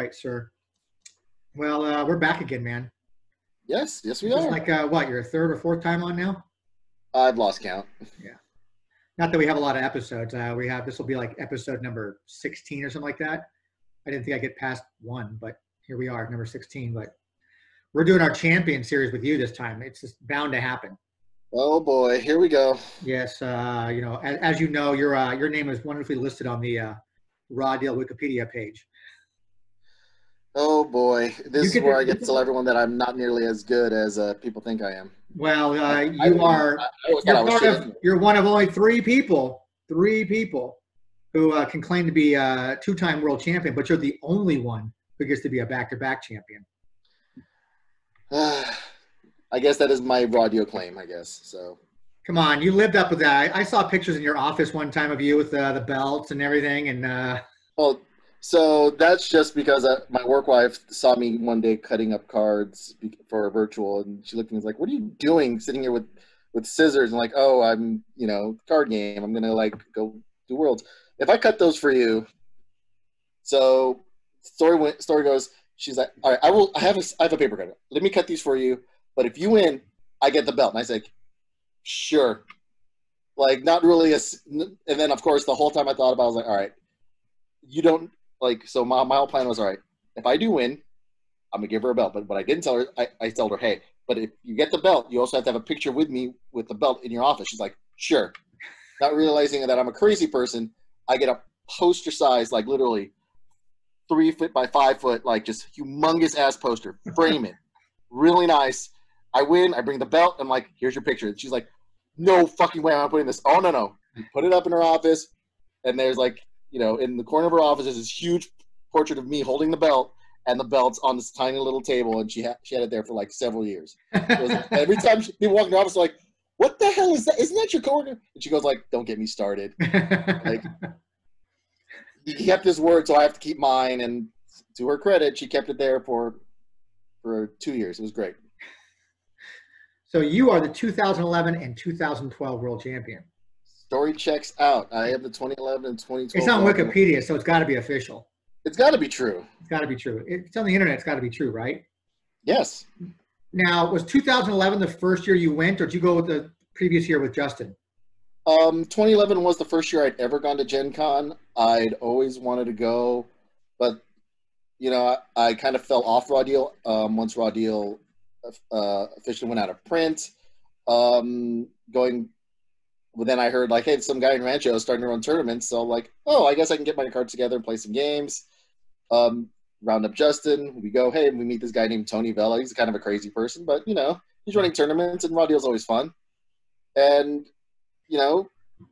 right, sir. Well, we're back again, man. Yes, yes, we This is are. like what, your third or fourth time on now? I've lost count. Yeah. Not that we have a lot of episodes. We have this will be like episode number 16 or something like that. I didn't think I'd get past one, but here we are, number 16. But we're doing our champion series with you this time. It's just bound to happen. Oh boy, here we go. Yes, as you know, your name is wonderfully listed on the Raw Deal Wikipedia page. Oh boy, You this is get where I to, get to tell everyone that I'm not nearly as good as people think I am. well, I, you are. I always thought I was shit anyway. You're one of only three people who can claim to be a two-time world champion, but you're the only one who gets to be a back-to-back champion. I guess that is my raw deal claim, I guess. So come on, you lived up with that. I saw pictures in your office one time of you with the belts and everything, and well, so that's just because my work wife saw me one day cutting up cards for a virtual, and she looked at me and was like, "What are you doing, sitting here with scissors?" And like, "Oh, I'm card game. I'm gonna like go do worlds. If I cut those for you." So story goes. She's like, "All right, I have a paper cutter. Let me cut these for you. But if you win, I get the belt." And I was like, "Sure." Like, not really and then of course the whole time I thought about it, I was like, "All right, you don't like." So my whole plan was, all right, if I do win, I'm gonna give her a belt. But what I didn't tell her, I told her, hey, but if you get the belt, you also have to have a picture with me with the belt in your office. She's like, sure. Not realizing that I'm a crazy person, I get a poster size, like literally 3 foot by 5 foot, like just humongous ass poster. Frame it, really nice. I win. I bring the belt. I'm like, here's your picture. And she's like, no fucking way I'm putting this. Oh no. You put it up in her office, and there's like, in the corner of her office is this huge portrait of me holding the belt, and the belt's on this tiny little table, and she had it there for like several years. It was, every time people walk in the office, like, what the hell is that? Isn't that your coworker? And she goes like, don't get me started. Like, he kept his word, so I have to keep mine. And to her credit, she kept it there for 2 years. It was great. So you are the 2011 and 2012 world champion. Story checks out. I have the 2011 and 2012. It's on Wikipedia, so it's got to be official. It's got to be true. It's got to be true. It's on the internet. It's got to be true, right? Yes. Now, was 2011 the first year you went, or did you go with the previous year with Justin? 2011 was the first year I'd ever gone to Gen Con. I'd always wanted to go, but I kind of fell off Raw Deal once Raw Deal officially went out of print. But then I heard like, hey, some guy in Rancho is starting to run tournaments, so like, oh, I guess I can get my cards together and play some games. Round up Justin. We go, hey, we meet this guy named Tony Vela. He's kind of a crazy person, but he's running tournaments, and Raw Deal's always fun. And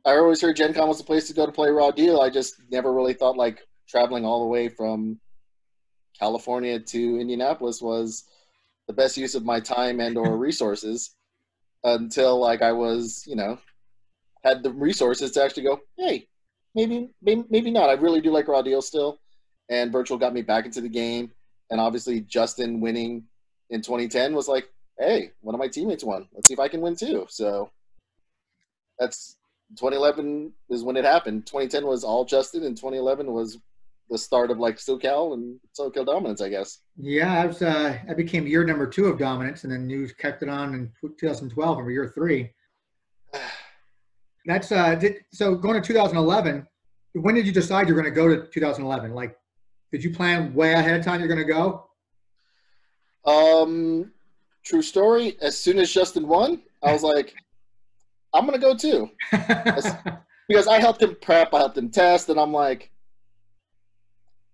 I always heard Gen Con was the place to go to play Raw Deal. I just never really thought like traveling all the way from California to Indianapolis was the best use of my time and or resources until like I was, had the resources to actually go, hey, maybe not. I really do like Raw Deal still. And Virtual got me back into the game. And obviously Justin winning in 2010 was like, hey, one of my teammates won. Let's see if I can win too. So that's 2011 is when it happened. 2010 was all Justin, and 2011 was the start of like SoCal and SoCal dominance, I guess. Yeah, I became year number 2 of dominance, and then you kept it on in 2012 over year 3. That's so going to 2011. When did you decide you're going to go to 2011? Like, did you plan way ahead of time you're going to go? True story. As soon as Justin won, I was like, I'm going to go too. Because I helped him prep, I helped him test, and I'm like,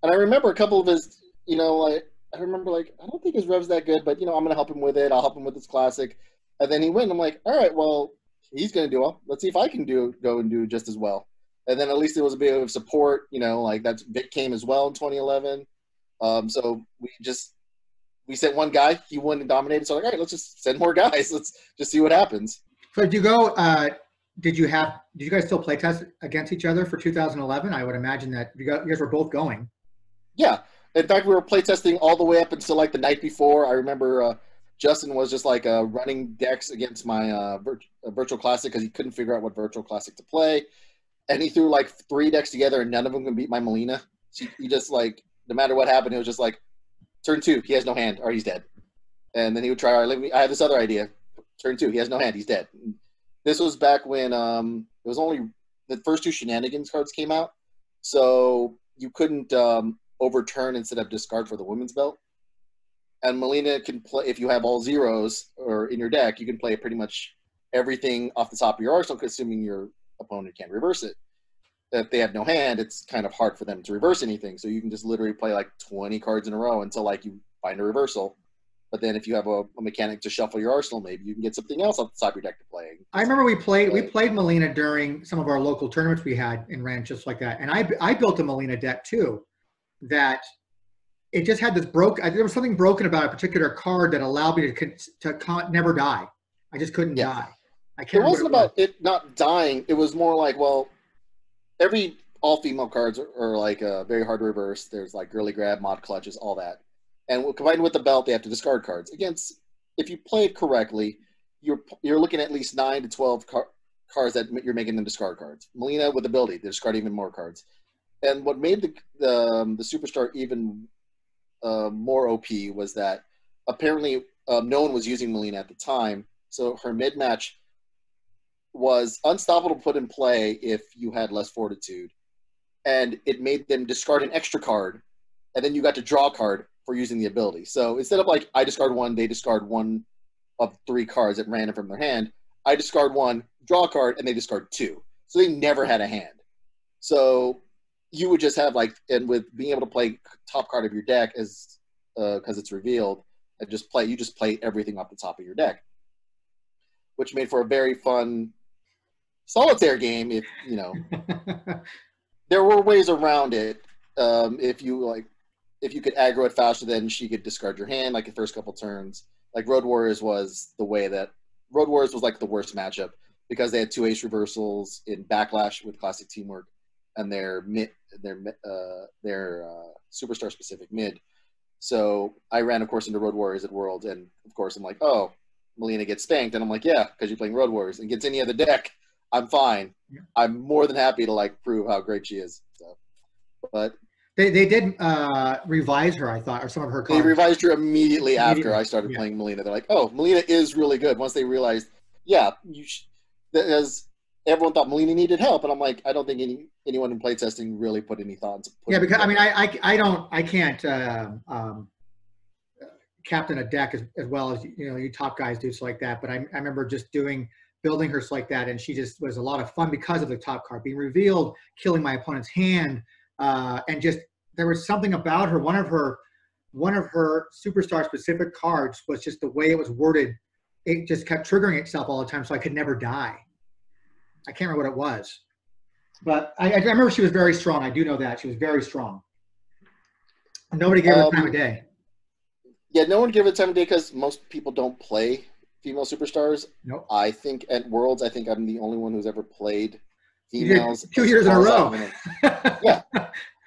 and I remember a couple of his, I remember like, I don't think his rev's that good, but I'm going to help him with it. I'll help him with his classic. And then he went. I'm like, all right, well, he's going to do well. Let's see if I can go and do just as well. And then at least it was a bit of support, like that's Vic came as well in 2011. So we sent one guy, he won and dominated. So like, all right, let's just send more guys. Let's just see what happens. So did you go? Did you guys still play test against each other for 2011? I would imagine that you guys were both going. Yeah. In fact, we were play testing all the way up until like the night before. I remember Justin was just like running decks against my Virtual Classic because he couldn't figure out what Virtual Classic to play. And he threw like 3 decks together, and none of them can beat my Molina. So he just like no matter what happened, it was just like turn 2, he has no hand, or he's dead. And then he would try, all right, I have this other idea. Turn 2, he has no hand, he's dead. This was back when it was only the first 2 shenanigans cards came out, so you couldn't overturn instead of discard for the women's belt. And Molina can play, if you have all zeros or in your deck, you can play pretty much everything off the top of your arsenal, assuming your opponent can't reverse it. If they have no hand, it's kind of hard for them to reverse anything. So you can just literally play like 20 cards in a row until like you find a reversal. But then if you have a mechanic to shuffle your arsenal, maybe you can get something else off the top of your deck to play. I remember we played Molina during some of our local tournaments we had and ran just like that. And I built a Molina deck too, that it just had this there was something broken about a particular card that allowed me to never die. I just couldn't die. I can't. It wasn't about it not dying. It was more like, well, every all-female cards are like very hard to reverse. There's like girly grab, mod clutches, all that. And combined with the belt, they have to discard cards. Against, if you play it correctly, you're looking at least 9 to 12 cards that you're making them discard cards. Molina with ability to discard even more cards. And what made the superstar even more OP was that apparently no one was using Molina at the time, so her mid-match was unstoppable to put in play if you had less fortitude, and it made them discard an extra card, and then you got to draw a card for using the ability. So instead of like I discard 1, they discard 1 of 3 cards at random from their hand, I discard 1, draw a card, and they discard 2. So they never had a hand. So you would just have like, and with being able to play top card of your deck as because it's revealed, and you just play everything off the top of your deck, which made for a very fun solitaire game. If you know, there were ways around it. If you could aggro it faster, then she could discard your hand like the first couple turns. Like Road Warriors was the way that Road Warriors was like the worst matchup because they had 2 ace reversals in Backlash with classic teamwork, and their superstar specific mid. So I ran, of course, into Road Warriors at Worlds, and of course I'm like, oh, Molina gets spanked, and I'm like, yeah, because you're playing Road Warriors, and gets any other deck, I'm fine. Yeah. I'm more than happy to like prove how great she is. So, but they did revise her, I thought, or some of her cards. They revised her immediately after I started playing Molina. They're like, oh, Molina is really good. Once they realized, yeah, because everyone thought Molina needed help, and I'm like, I don't think anyone in playtesting really put any thought into. Because I mean, I can't captain a deck as well as you top guys do, so like that. But I remember just building her like that, and she just was a lot of fun because of the top card being revealed, killing my opponent's hand, and just there was something about her. One of her superstar specific cards was just the way it was worded. It just kept triggering itself all the time, so I could never die. I can't remember what it was, but I remember she was very strong. I do know that she was very strong. Nobody gave her the time of day. Yeah, no one gave it time of day because most people don't play female superstars. Nope. I think at Worlds, I'm the only one who's ever played females. 2 years in a row. Yeah.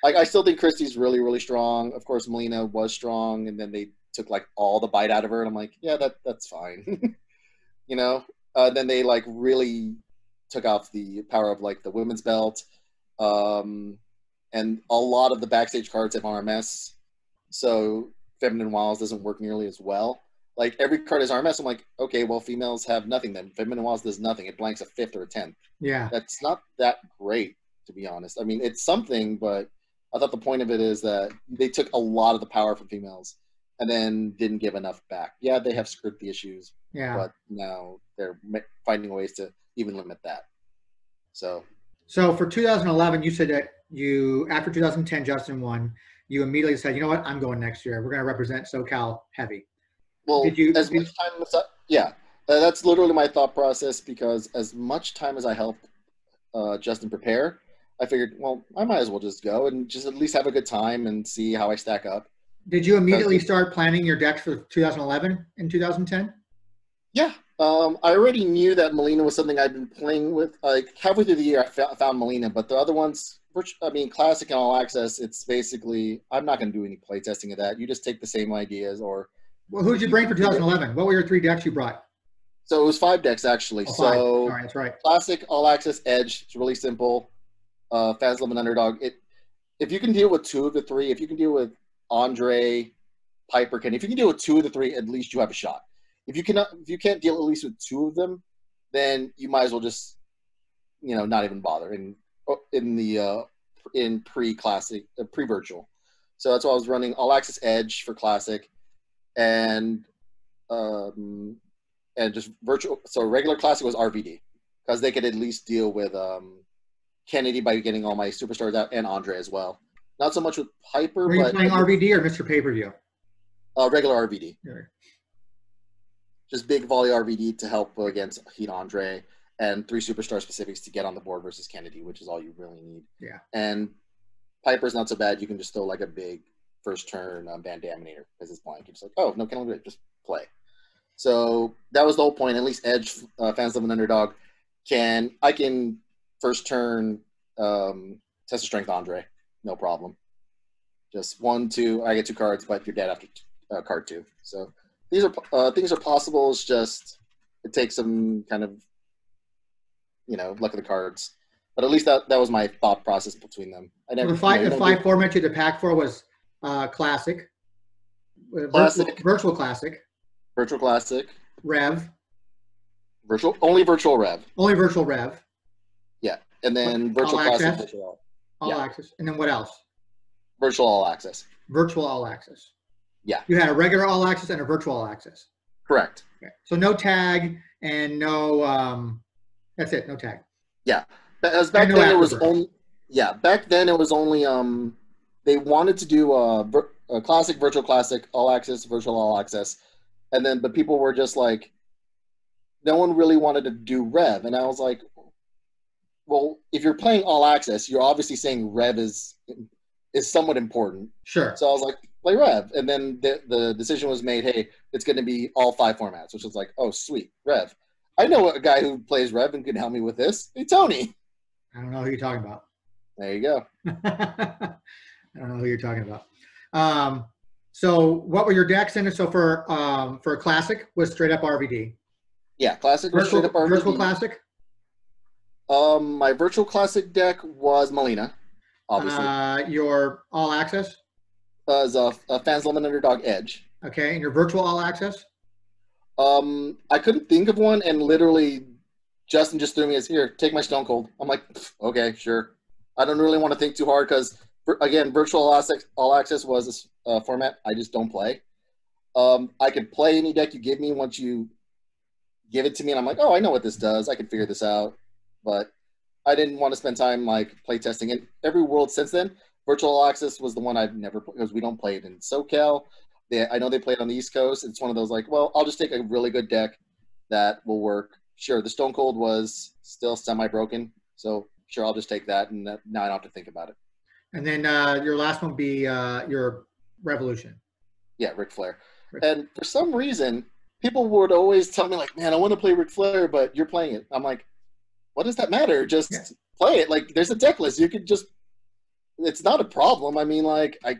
I still think Christie's really, really strong. Of course, Molina was strong, and then they took like all the bite out of her, and I'm like, yeah, that's fine. Then they like really took off the power of like the women's belt, and a lot of the backstage cards have RMS, so Feminine Wiles doesn't work nearly as well. Like every card is RMS. I'm like, okay, well, females have nothing then. Feminine Wiles does nothing. It blanks a 5th or a 10th. Yeah, that's not that great, to be honest. I mean, it's something, but I thought the point of it is that they took a lot of the power from females and then didn't give enough back. Yeah, they have script the issues, but now they're finding ways to even limit that. So for 2011, you said that after 2010, Justin won. You immediately said, you know what, I'm going next year. We're going to represent SoCal heavy. Well, much time as that's literally my thought process, because as much time as I helped Justin prepare, I figured, well, I might as well just go and just at least have a good time and see how I stack up. Did you immediately start planning your decks for 2011 and 2010? Yeah. I already knew that Molina was something I'd been playing with. Like halfway through the year, I found Molina, but the other ones, Classic and All Access, it's basically, I'm not going to do any play testing of that. You just take the same ideas or... Well, who did you bring for 2011? What were your 3 decks you brought? So it was 5 decks, actually. Oh, 5. So that's right. Classic, All Access, Edge. It's really simple. Fans love an underdog. if you can deal with 2 of the 3, if you can deal with Andre, Piper, Kane, if you can deal with 2 of the 3, at least you have a shot. If you can't deal at least with 2 of them, then you might as well just, not even bother in pre-classic, pre-virtual. So that's why I was running All Access Edge for classic, and just virtual. So regular classic was RVD because they could at least deal with Kennedy by getting all my superstars out, and Andre as well. Not so much with Piper. Were you playing RVD or Mr. Pay-Per-View? Regular RVD. Yeah. Just big volley RVD to help against Heat Andre, and 3 superstar specifics to get on the board versus Kennedy, which is all you really need. Yeah. And Piper's not so bad. You can just throw like a big first turn Van Daminator because it's blank. You're just like, oh, no, Kennedy, just play. So that was the whole point. At least Edge, fans of an underdog, I can first turn test of strength Andre, no problem. Just 1, 2, I get 2 cards, but you're dead after card 2. So these are things are possible. It's just it takes some kind of luck of the cards. But at least that was my thought process between them. I never. The 5 format you had to pack for was classic, virtual classic, Rev, only virtual Rev. Yeah, and then virtual classic, all access, and then what else? Virtual all access. Virtual all access. Yeah. You had a regular all access and a virtual all access. Correct. Okay. So no tag and no. That's it. No tag. Yeah. As back then it was only. Yeah. Back then it was only. They wanted to do a classic, virtual classic, all access, virtual all access, and then but people were just like, no one really wanted to do Rev, and I was like, well, if you're playing all access, you're obviously saying Rev is somewhat important. Sure. So I was like, play Rev. And then the decision was made, hey, it's going to be all 5 formats, which was like, oh, sweet, Rev. I know a guy who plays Rev and can help me with this. Hey, Tony. I don't know who you're talking about. There you go. I don't know who you're talking about. So what were your decks in? So for Classic was straight up RVD. Yeah, Classic was straight up RVD. Virtual Classic? My Virtual Classic deck was Molina. Obviously. Your All Access? Was a Fans Love and Underdog Edge. Okay, and your Virtual All Access? I couldn't think of one, and literally Justin just threw me as, here, take my Stone Cold. I'm like, okay, sure. I don't really want to think too hard because, again, Virtual All Access was a format I just don't play. I could play any deck you give me once you give it to me, and I'm like, oh, I know what this does. I can figure this out. But I didn't want to spend time play testing it. Every world since then, Virtual All Access was the one I've never played because we don't play it in SoCal. I know they play it on the East Coast. It's one of those like, well, I'll just take a really good deck that will work. Sure, the Stone Cold was still semi-broken, so sure, I'll just take that, and now I don't have to think about it. And then your last one would be your Revolution. Yeah, Ric Flair. And for some reason, people would always tell me like, man, I want to play Ric Flair, but you're playing it. I'm like, what does that matter? Just play it. Like, there's a deck list. You could just – it's not a problem. I mean, like, I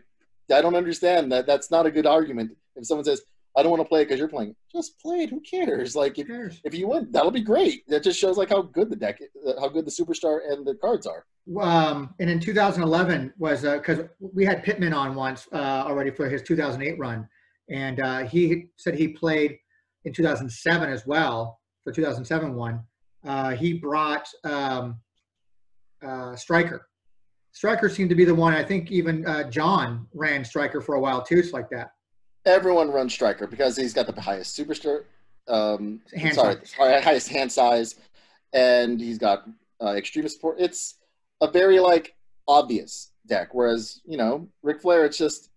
don't understand that. That's not a good argument. If someone says, I don't want to play it because you're playing it, just play it. Who cares? Like, if you win, that'll be great. That just shows, like, how good the deck – how good the superstar and the cards are. And in 2011 was because we had Pittman on once already for his 2008 run. And he said he played in 2007 as well, for 2007 one. He brought Striker. Striker seemed to be the one. I think even John ran Striker for a while too. It's like that. Everyone runs Striker because he's got the highest superstar. Highest hand size, and he's got extreme support. It's a very obvious deck. Whereas Ric Flair, it's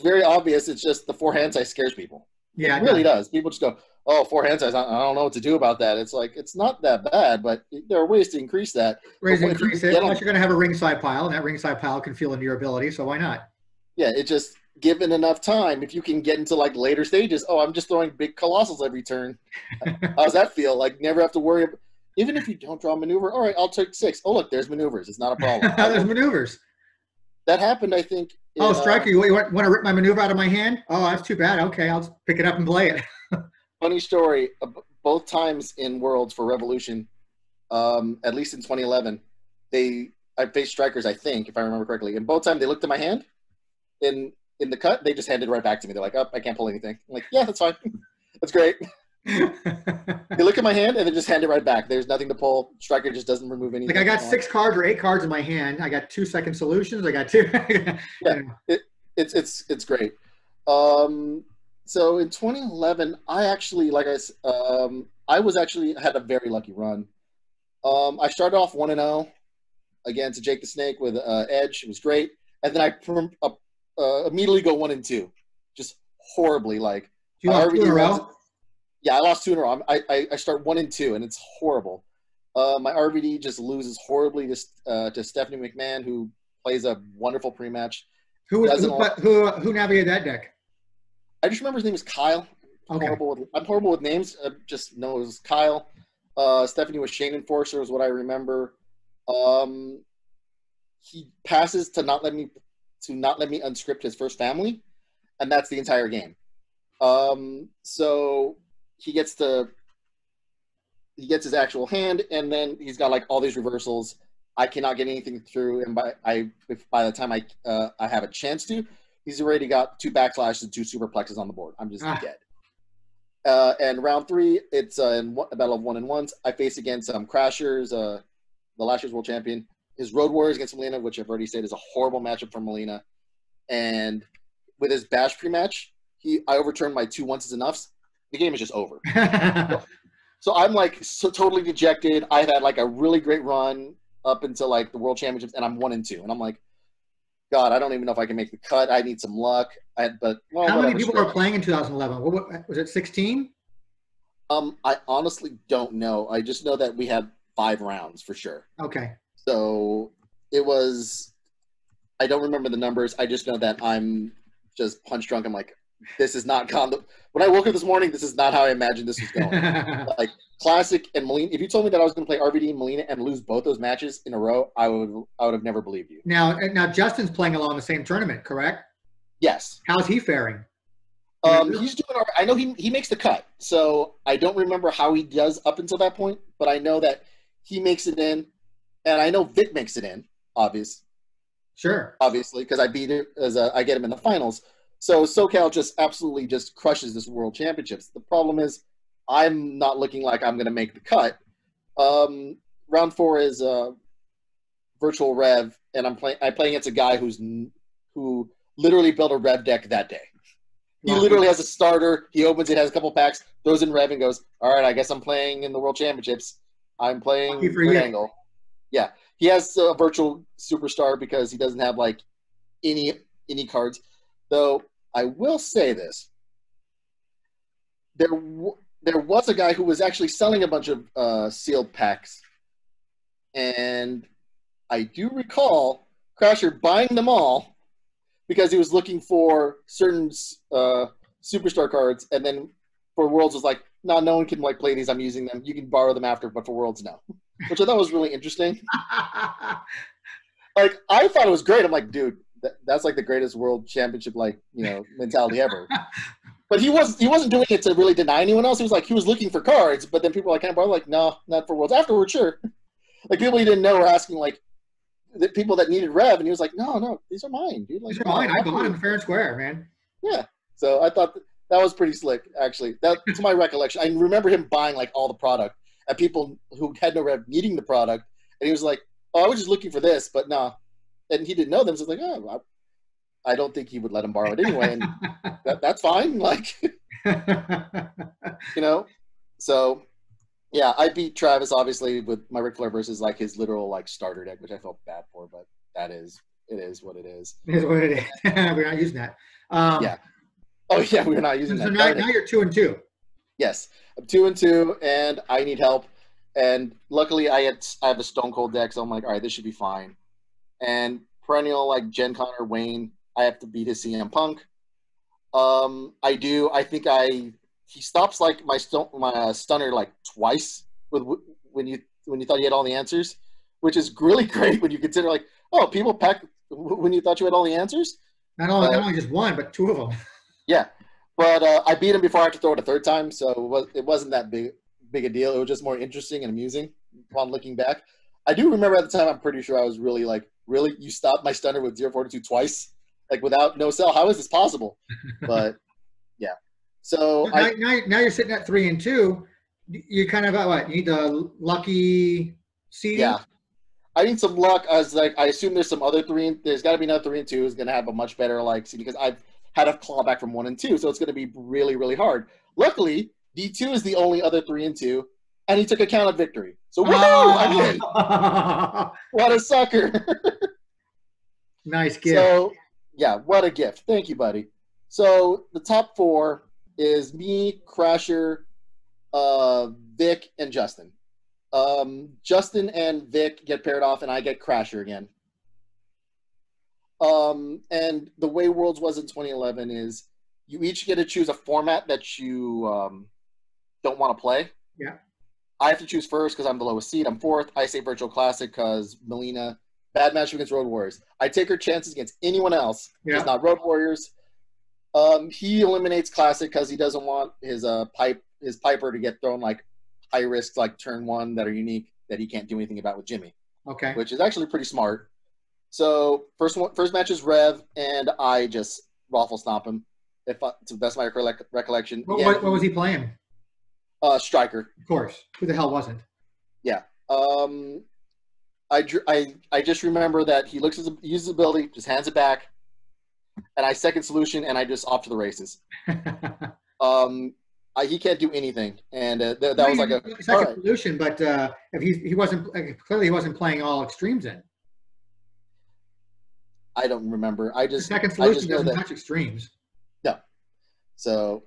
very obvious. It's just the 4 hand size scares people. Yeah, it really does. People just go, oh, 4 hand size. I don't know what to do about that. It's like, it's not that bad, but there are ways to increase that. Plus you're going to have a ringside pile, and that ringside pile can feel into your ability, so why not? Yeah, it just, given enough time, if you can get into later stages, oh, I'm just throwing big colossals every turn. How does that feel? Like, never have to worry about, even if you don't draw a maneuver, all right, I'll take 6. Oh, look, there's maneuvers. It's not a problem. There's maneuvers. That happened, I think. Striker, you want to rip my maneuver out of my hand? Oh, that's too bad. Okay, I'll pick it up and play it. Funny story. Both times in Worlds for Revolution, at least in 2011, I faced strikers, I think, if I remember correctly. And both times they looked at my hand in the cut, they just handed it right back to me. They're like, "Oh, I can't pull anything." I'm like, "Yeah, that's fine. That's great." They look at my hand and then just hand it right back. There's nothing to pull. Striker just doesn't remove anything. Like I got 6 cards or 8 cards in my hand. I got 2 second solutions. I got 2. Yeah, it's great. So in 2011, I actually, I was actually had a very lucky run. I started off 1-0 against Jake the Snake with Edge. It was great, and then I immediately go 1-2, just horribly. Like You lost 2 in a row? Yeah, I lost 2 in a row. I start 1-2, and it's horrible. My RVD just loses horribly to Stephanie McMahon, who plays a wonderful pre-match. Who navigated that deck? I just remember his name was Kyle. Okay. I'm horrible with names. I just know it was Kyle. Stephanie was Shane Enforcer, is what I remember. He passes to not let me unscript his first family, and that's the entire game. So he gets his actual hand, and then he's got like all these reversals. I cannot get anything through, and by the time I have a chance to, he's already got 2 backslashes and 2 superplexes on the board. I'm just dead. And round 3, it's a battle of 1-1s. I face against Crashers, the last year's world champion. His Road Warriors against Molina, which I've already said is a horrible matchup for Molina. And with his Bash pre-match, I overturned my 2 onces enoughs. The game is just over. So I'm like totally dejected. I've had like a really great run up until like the World Championships, and I'm 1-2. And I'm like, God, I don't even know if I can make the cut. I need some luck. How many people were playing in 2011? Was it 16? I honestly don't know. I just know that we had 5 rounds for sure. Okay. So it was. I don't remember the numbers. I just know that I'm just punch drunk. I'm like, this is not when I woke up this morning, this is not how I imagined this was going. Like Classic and Molina. If you told me that I was going to play RVD and Molina and lose both those matches in a row, I would have never believed you. Now Justin's playing along the same tournament, correct? Yes. How's he faring? He's doing all right. I know he makes the cut, so I don't remember how he does up until that point, but I know that he makes it in, and I know Vic makes it in. Obviously, because I beat it I get him in the finals. So SoCal just absolutely just crushes this World Championships. The problem is I'm not looking like I'm going to make the cut. Round 4 is Virtual Rev, and I play against a guy who literally built a Rev deck that day. He literally has a starter. He opens it, has a couple packs, throws in Rev, and goes, "All right, I guess I'm playing in the World Championships. I'm playing Angle." Yeah, he has a virtual superstar because he doesn't have like any cards. Though I will say this, there was a guy who was actually selling a bunch of sealed packs, and I do recall Crasher buying them all because he was looking for certain superstar cards, and then for Worlds was like, no one can like play these. I'm using them. You can borrow them after, but for Worlds, no. Which I thought was really interesting. Like I thought it was great. I'm like, dude, that's like the greatest World Championship mentality ever. But he wasn't doing it to really deny anyone else. He was looking for cards, but then people were like, "Can I borrow?" Like, no, not for Worlds. Afterwards, sure. Like people he didn't know were asking like the people that needed Rev, and he was like, "No, these are mine, dude. Like, these are mine. I bought them fair and square, man." Yeah. So I thought that was pretty slick, actually. That's my recollection. I remember him buying like all the product, and people who had no Rev needing the product, and he was like, "Oh, I was just looking for this," but no, and he didn't know them. So it's like, "Oh, I don't think he would let him borrow it anyway," and that's fine. Like, So yeah, I beat Travis obviously with my Ric Flair versus like his literal like starter deck, which I felt bad for, but it is what it is. It is what it is. We're not using that. Yeah. Oh yeah, we're not using that. So now you're 2-2. Yes, I'm 2-2, and I need help. And luckily, I have a Stone Cold deck, so I'm like, all right, this should be fine. And perennial like Gen Connor Wayne, I have to beat his CM Punk. I do. I think he stops like my stunner like twice when you thought you had all the answers, which is really great when you consider like, oh, people pack when you thought you had all the answers. Not only just one, but 2 of them. Yeah, but I beat him before I had to throw it a 3rd time, so it wasn't that big a deal. It was just more interesting and amusing upon looking back. I do remember at the time. I'm pretty sure I was really like, really, you stopped my stunner with 0-42 twice, like without no cell. How is this possible? But yeah. So Now you're sitting at 3-2. You kind of what? You need the lucky seeding. yeah, I need some luck. I was like, I assume there's some other three. There's got to be another 3-2 who's going to have a much better like seed because I've had a clawback from 1-2, so it's going to be really, really hard. Luckily, D2 is the only other 3-2, and he took a count of victory. So woohoo! I'm in. What a sucker! Nice gift. So yeah, what a gift. Thank you, buddy. So the top four is me, Crasher, Vic, and Justin. Justin and Vic get paired off, and I get Crasher again. And the way Worlds was in 2011 is you each get to choose a format that you don't want to play. Yeah. I have to choose first because I'm the lowest seed. I'm fourth. I say Virtual Classic because Molina, bad match against Road Warriors. I take her chances against anyone else, just not Road Warriors. He eliminates Classic because he doesn't want his Piper to get thrown like high risks like turn one that are unique that he can't do anything about with Jimmy. Okay. Which is actually pretty smart. So first match is Rev, and I just raffle stomp him. To the best of my recollection. What was he playing? Striker. Of course. Who the hell wasn't? Yeah. I just remember that he uses his ability, just hands it back, and I second solution, and I just off to the races. He can't do anything, and that was like a second solution. But if he wasn't clearly he wasn't playing all extremes in. I don't remember. The second solution doesn't touch extremes. No. So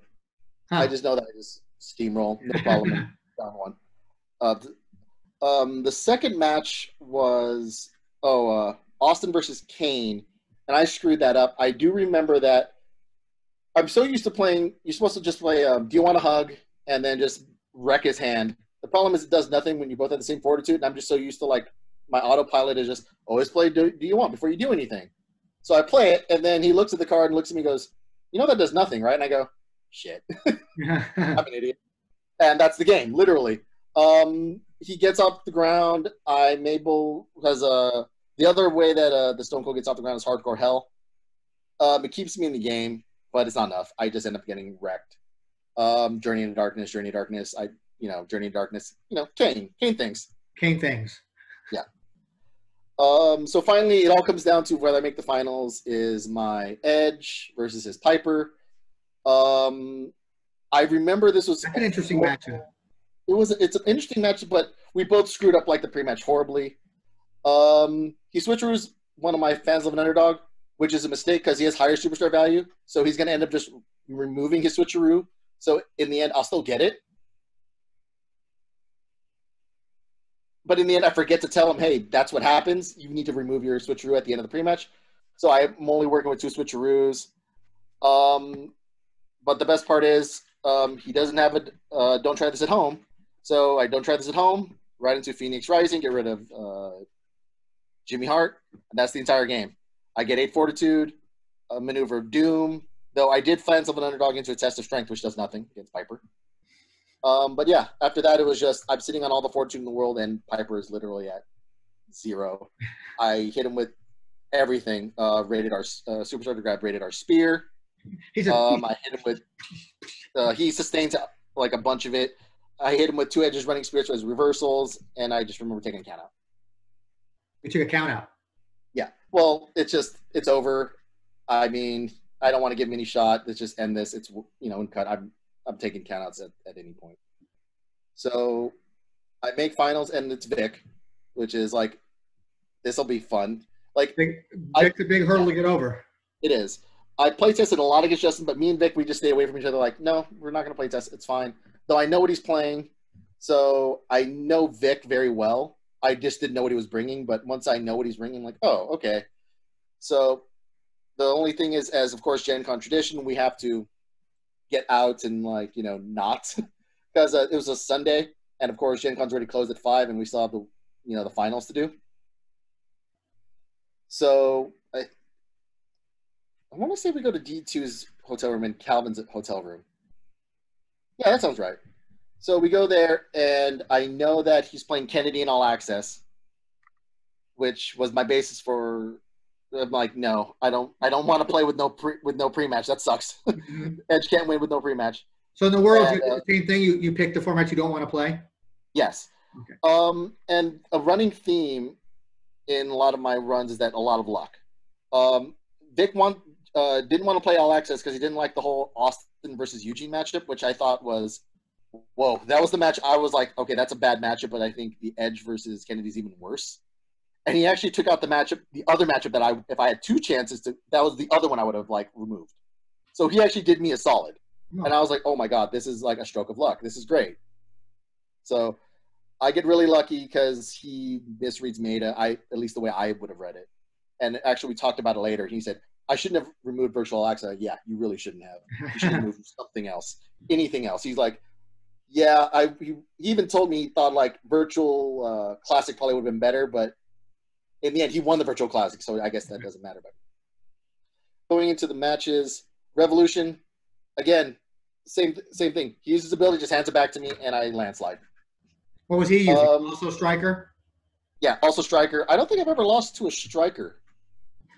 I just know that I just steamroll, no problem. Down one. The second match was Austin versus Kane, and I screwed that up. I do remember that. I'm so used to playing. You're supposed to just play. Do you want a hug? And then just wreck his hand. The problem is it does nothing when you both have the same fortitude, and I'm just so used to like my autopilot is just always play. Do you want before you do anything? So I play it, and then he looks at the card and looks at me and goes, "You know that does nothing, right?" And I go, "Shit, I'm an idiot." And that's the game, literally. He gets off the ground. Mabel has the other way that the Stone Cold gets off the ground is hardcore hell. It keeps me in the game, but it's not enough. I just end up getting wrecked. Journey into Darkness. Journey into Darkness. Kane things. Kane things. Yeah. So finally, it all comes down to whether I make the finals is my Edge versus his Piper. I remember this was an interesting matchup. It's an interesting match, but we both screwed up like the pre-match horribly. He switcheroos one of my fans of an underdog, which is a mistake because he has higher superstar value. So he's going to end up just removing his switcheroo. So in the end, I'll still get it. But in the end, I forget to tell him, hey, that's what happens. You need to remove your switcheroo at the end of the pre-match. So I'm only working with 2 switcheroos. But the best part is he doesn't have a don't try this at home. So I don't try this at home, right into Phoenix Rising, get rid of Jimmy Hart, and that's the entire game. I get 8 Fortitude, a maneuver of Doom, though I did fence of an underdog into a test of strength, which does nothing against Piper. But yeah, after that, it was just I'm sitting on all the Fortitude in the world, and Piper is literally at 0. I hit him with everything. Rated our Superstar Grab, rated our Spear. I hit him with he sustains like a bunch of it. I hit him with 2 edges running spears as reversals, and I just remember taking a count out. You took a count out? Yeah. Well, it's over. I mean, I don't want to give him any shot. Let's just end this. It's in cut. I'm taking count outs at any point. So I make finals, and it's Vic, which is like this will be fun. Like Vic's a big hurdle to get over. It is. I play tested a lot against Justin, but me and Vic, we just stay away from each other. Like, no, we're not going to play test. It's fine. Though I know what he's playing, so I know Vic very well. I just didn't know what he was bringing, but once I know what he's bringing, I'm like, oh, okay. So the only thing is, as of course Gen Con tradition, we have to get out and not because it was a Sunday, and of course Gen Con's already closed at 5, and we still have the finals to do. So I want to say we go to D2's hotel room and Calvin's hotel room. Yeah, that sounds right. So we go there, and I know that he's playing Kennedy in All Access. which was my basis for. I'm like, no, I don't want to play with no pre-match. That sucks. Mhm. Edge can't win with no pre-match. So in the world, And, the same thing. You pick the formats you don't want to play. yes. Okay. And a running theme in a lot of my runs is that a lot of luck. Vic didn't want to play All Access because he didn't like the whole Austin versus Eugene matchup, which I thought was, whoa, that was the match. I was like, okay, that's a bad matchup, but I think the Edge versus Kennedy is even worse. And he actually took out the other matchup that if I had two chances that was the other one I would have like removed. So he actually did me a solid. Oh. And I was like, oh my God, this is like a stroke of luck. This is great. So I get really lucky because he misreads Meta, at least the way I would have read it. And actually, we talked about it later. He said, I shouldn't have removed Virtual Alexa. Yeah, you really shouldn't have. You should have removed something else, anything else. He's like, yeah, he even told me he thought like Virtual Classic probably would have been better, but in the end, he won the Virtual Classic, so I guess that doesn't matter. But going into the matches, Revolution, again, same thing. He uses his ability, just hands it back to me, and I landslide. What was he using? Also striker? Yeah, also striker. I don't think I've ever lost to a striker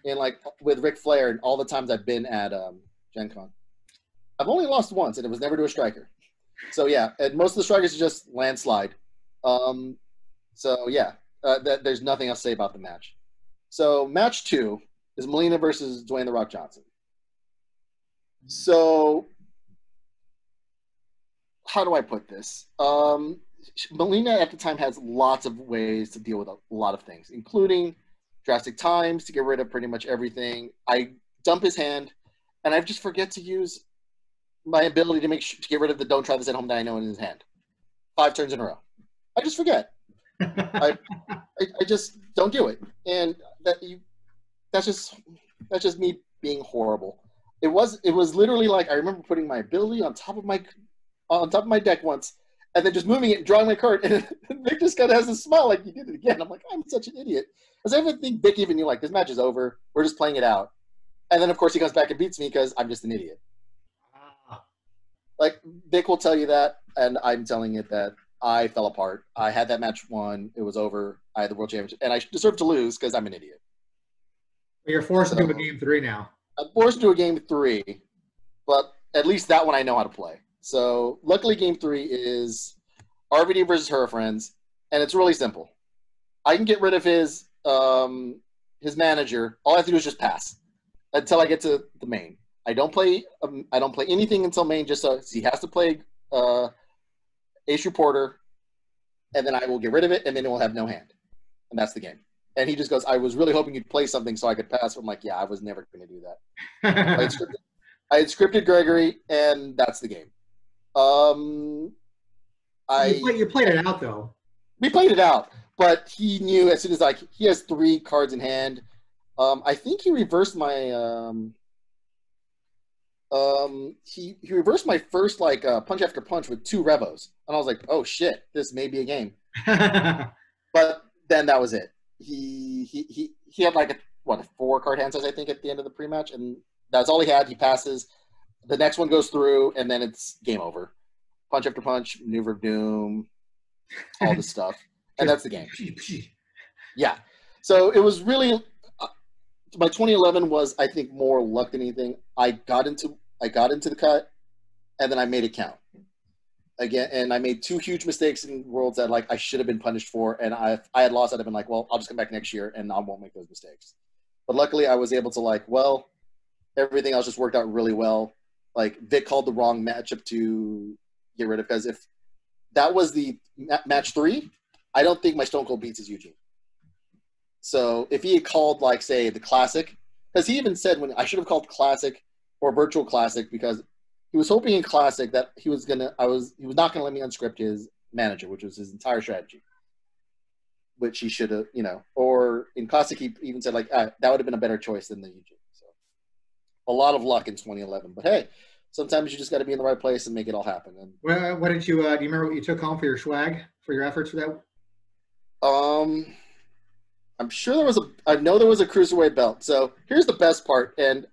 in like with Ric Flair and all the times I've been at Gen Con. I've only lost once, and it was never to a striker. So yeah, and most of the strikers are just landslide. So yeah, there's nothing else to say about the match. So match 2 is Molina versus Dwayne "The Rock" Johnson. So how do I put this? Molina at the time has lots of ways to deal with a lot of things, including drastic times to get rid of pretty much everything. I dump his hand, and I just forget to use my ability to get rid of the "Don't try this at home" that I know in his hand. 5 turns in a row. I just forget. I just don't do it, and that's just me being horrible. It was literally like I remember putting my ability on top of my deck once, and then just moving it and drawing my card, and Vic just kind of has a smile like, you did it again. I'm like, I'm such an idiot. Because I think Vic even knew, like, this match is over. We're just playing it out. And then, of course, he comes back and beats me because I'm just an idiot. Like, Vic will tell you that, and I'm telling it that I fell apart. I had that match won. It was over. I had the world championship, and I deserve to lose because I'm an idiot. You're forced to do a game 3 now. I'm forced to do a game 3, but at least that one I know how to play. So luckily, game 3 is RVD versus Her Friends, and it's really simple. I can get rid of his manager. All I have to do is just pass until I get to the main. I don't play anything until main, just so he has to play Ace Reporter, and then I will get rid of it, and then it will have no hand, and that's the game. And he just goes, I was really hoping you'd play something so I could pass. I'm like, yeah, I was never going to do that. I had scripted Gregory, and that's the game. You played it out, though. We played it out, but he knew as soon as he has 3 cards in hand. I think he reversed my he reversed my first punch after punch with 2 Revos, and I was like, oh shit, this may be a game. But then that was it. He had like a 4 card hand size, I think, at the end of the pre-match, and that's all he had. He passes. The next one goes through, and then it's game over. Punch after punch, maneuver of doom, all this stuff, and that's the game. Yeah. So it was really my 2011 was, I think, more luck than anything. I got into the cut, and then I made it count again, and I made 2 huge mistakes in worlds that I should have been punished for, and I had lost. I'd have been like, well, I'll just come back next year and I won't make those mistakes. But luckily, I was able to everything else just worked out really well. Like Vic called the wrong matchup to get rid of, because if that was the match 3, I don't think my Stone Cold beats is Eugene. So if he had called say the Classic, because he even said when I should have called Classic or Virtual Classic, because he was hoping in Classic that he was not gonna let me unscript his manager, which was his entire strategy, which he should have, or in Classic he even said that would have been a better choice than the Eugene. So a lot of luck in 2011, but hey, sometimes you just got to be in the right place and make it all happen. And what did you do you remember what you took home for your swag, for your efforts for that? I'm sure I know there was a Cruiserweight belt. So here's the best part, and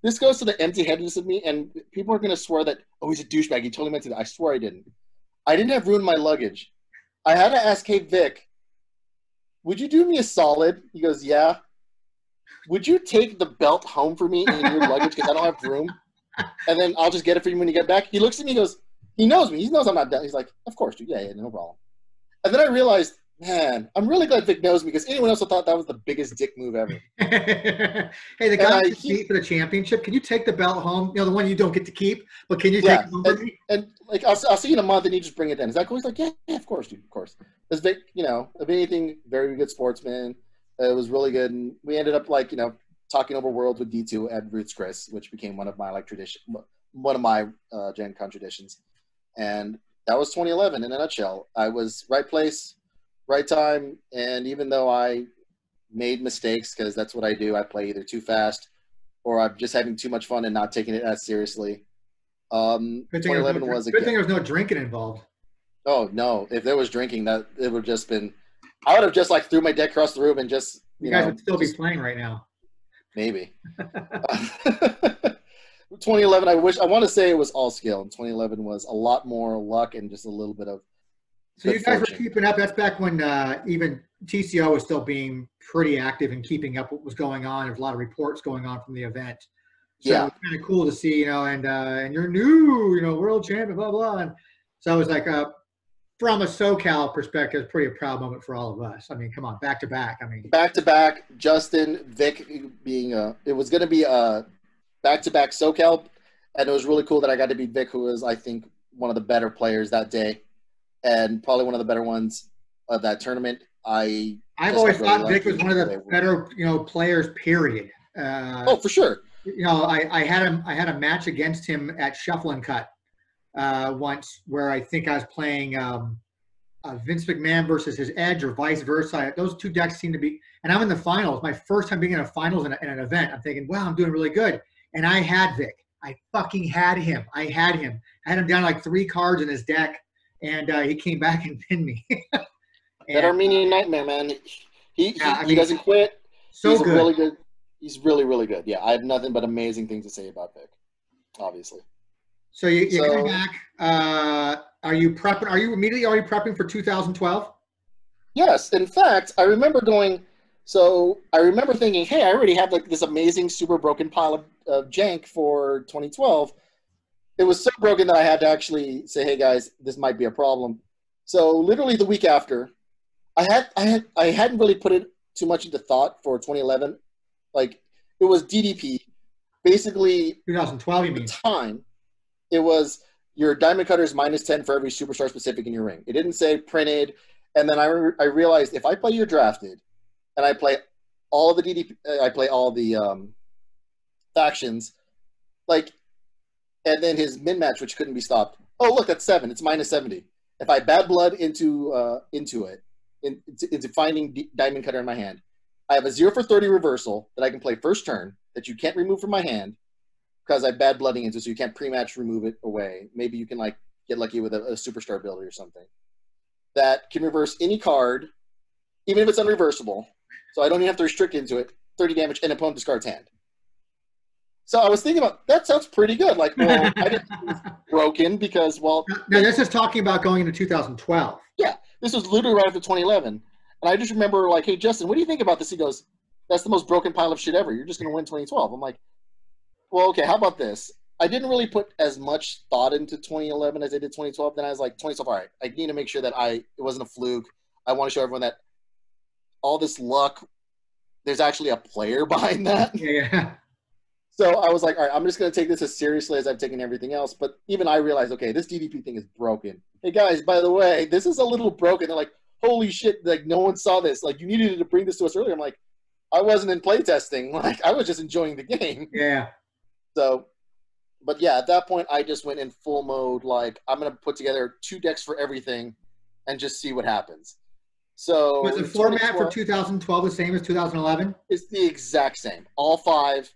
this goes to the empty-headedness of me, and people are going to swear that, oh, he's a douchebag. He totally meant to. I swear I didn't. I didn't have ruined my luggage. I had to ask, hey, Vic, would you do me a solid? He goes, yeah. Would you take the belt home for me in your luggage because I don't have room? And then I'll just get it for you when you get back. He looks at me, he goes, he knows me. He knows I'm not done. He's like, of course, dude. Yeah, no problem. And then I realized, man, I'm really glad Vic knows me because anyone else would thought that was the biggest dick move ever. Hey, the guy who compete for the championship, can you take the belt home? You know, the one you don't get to keep, but can you take it home for me? And like, I'll see you in a month and you just bring it in. Is that cool? He's like, yeah, of course, dude, of course. Because Vic, you know, if anything, very good sportsman. It was really good. And we ended up like, you know, talking over worlds with D2 at Roots Chris, which became one of my like one of my Gen Con traditions. And that was 2011 in a nutshell. I was right place, right time. And even though I made mistakes, because that's what I do, I play either too fast or I'm just having too much fun and not taking it as seriously. 2011 was a good thing there was no drinking involved. Oh no! If there was drinking, that it would have just been. I would have just like threw my deck across the room and just. You guys would still be playing right now. Maybe. 2011. I want to say it was all skill. And 2011 was a lot more luck and just a little bit of. So you guys were keeping up. That's back when even TCO was still being pretty active and keeping up what was going on. There's a lot of reports going on from the event. So yeah, it's kind of cool to see, you know, and you're new, you know, world champion, blah blah. And so it was like from a SoCal perspective, it's pretty a proud moment for all of us. I mean, come on, back to back. I mean, back to back. Justin, Vic being it was going to be a back to back SoCal, and it was really cool that I got to beat Vic, who was I think one of the better players that day, and probably one of the better ones of that tournament. I've always thought Vic was one of the better, you know, players. Period. Oh, for sure. You know, I had a match against him at Shuffle and Cut once where I think I was playing Vince McMahon versus his Edge or vice versa. Those two decks seem to be, and I'm in the finals. My first time being in a finals in an event. I'm thinking, wow, I'm doing really good. And I had Vic. I fucking had him. I had him down like 3 cards in his deck, and he came back and pinned me. That Armenian Nightmare, man. He doesn't quit. So he's good. Really good. He's really, really good. Yeah, I have nothing but amazing things to say about Vic, obviously. So you come back. Are you prepping? Are you immediately already prepping for 2012? Yes. In fact, I remember thinking, hey, I already have like this amazing super broken pile of jank for 2012. It was so broken that I had to actually say, hey guys, this might be a problem. So literally the week after, I hadn't really put it too much into thought for 2011. Like it was DDP, basically 2012. You mean time? It was your diamond cutters -10 for every superstar specific in your ring. It didn't say printed. And then I realized if I play your drafted, and I play all the DDP, I play all the factions, like, and then his min match, which couldn't be stopped. Oh look, that's 7. It's -70. If I bad blood into finding diamond cutter in my hand. I have a 0 for 30 reversal that I can play first turn that you can't remove from my hand because I have bad blooding into it, so you can't pre-match remove it away. Maybe you can like get lucky with a superstar ability or something. That can reverse any card, even if it's unreversible. So I don't even have to restrict into it. 30 damage and opponent discards hand. So I was thinking about, that sounds pretty good. Like, well, I didn't think it was broken because, well... Now, this is talking about going into 2012. Yeah, this was literally right after 2011. And I just remember, like, hey, Justin, what do you think about this? He goes, that's the most broken pile of shit ever. You're just going to win 2012. I'm like, well, okay, how about this? I didn't really put as much thought into 2011 as I did 2012. Then I was like, 2012, all right, I need to make sure that it wasn't a fluke. I want to show everyone that all this luck, there's actually a player behind that. Yeah. So I was like, all right, I'm just going to take this as seriously as I've taken everything else. But even I realized, okay, this DDP thing is broken. Hey, guys, by the way, this is a little broken. They're like, holy shit, like, no one saw this. Like, you needed to bring this to us earlier. I'm like, I wasn't in playtesting. Like, I was just enjoying the game. Yeah. So, but yeah, at that point, I just went in full mode. Like, I'm going to put together 2 decks for everything and just see what happens. So was the format for 2012 the same as 2011? It's the exact same. All 5.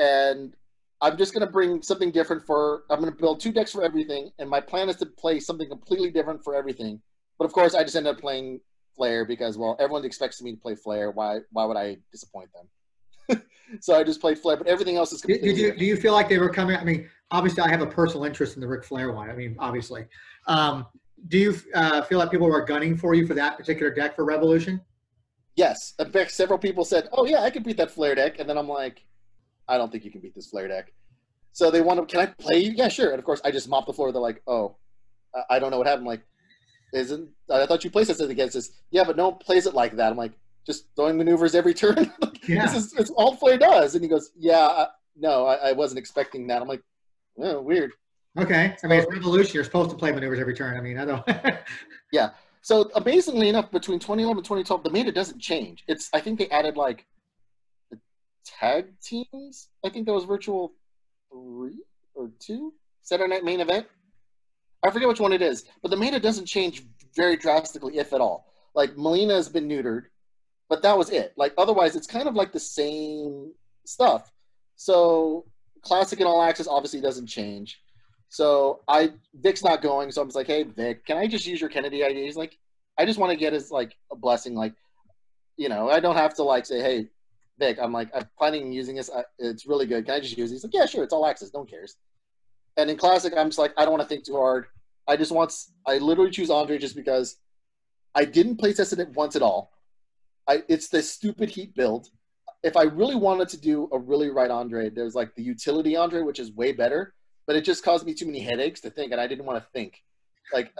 And I'm just going to bring something different I'm going to build 2 decks for everything. And my plan is to play something completely different for everything. But of course, I just ended up playing Flair because, well, everyone expects me to play Flair. Why would I disappoint them? So I just played Flair, but everything else is completely different. Do you feel like they were coming? I mean, obviously, I have a personal interest in the Ric Flair one. I mean, obviously. Do you feel like people were gunning for you for that particular deck for Revolution? Yes. In fact, several people said, "Oh yeah, I can beat that flare deck," and then I'm like, "I don't think you can beat this flare deck." So they want to, can I play you? Yeah, sure. And of course, I just mop the floor. They're like, "Oh, I don't know what happened." I'm like, isn't I thought you placed this against this? Yeah, but no one plays it like that. I'm like, just throwing maneuvers every turn. This Yeah. is it's all flare does. And he goes, "Yeah, no, I wasn't expecting that." I'm like, oh, weird. Okay. I mean, it's So Revolution. You're supposed to play maneuvers every turn. I mean, I don't. yeah. So amazingly enough, between 2011 and 2012, the meta doesn't change. It's I think they added like the tag teams. I think that was virtual 3 or 2 Saturday Night Main Event. I forget which one it is, but the meta doesn't change very drastically, if at all. Like Molina has been neutered, but that was it. Like otherwise, it's kind of like the same stuff. So classic and all access obviously doesn't change. So Vic's not going, so I'm just like, hey Vic, can I just use your Kennedy ID? He's like, I just want to get his like a blessing, like I don't have to like say, hey Vic, I'm planning on using this. It's really good. Can I just use it? He's like, yeah, sure. It's all access. No one cares. And in classic, I'm just like, I don't want to think too hard. I literally choose Andre just because I didn't play test it once at all. It's this stupid heat build. If I really wanted to do a really right Andre, there's like the utility Andre, which is way better, but it just caused me too many headaches to think, and I didn't want to think. Like,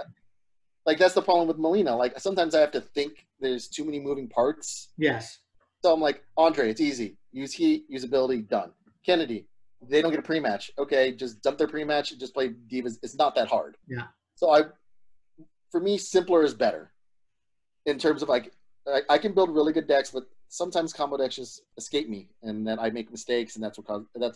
like that's the problem with Molina. Like sometimes I have to think. There's too many moving parts. Yes. So I'm like, Andre, it's easy. Use heat, use ability, done. Kennedy, they don't get a pre-match. Okay, just dump their pre-match and just play divas. It's not that hard. Yeah. So for me, simpler is better in terms of like I can build really good decks, but sometimes combo decks just escape me, and then I make mistakes, and that's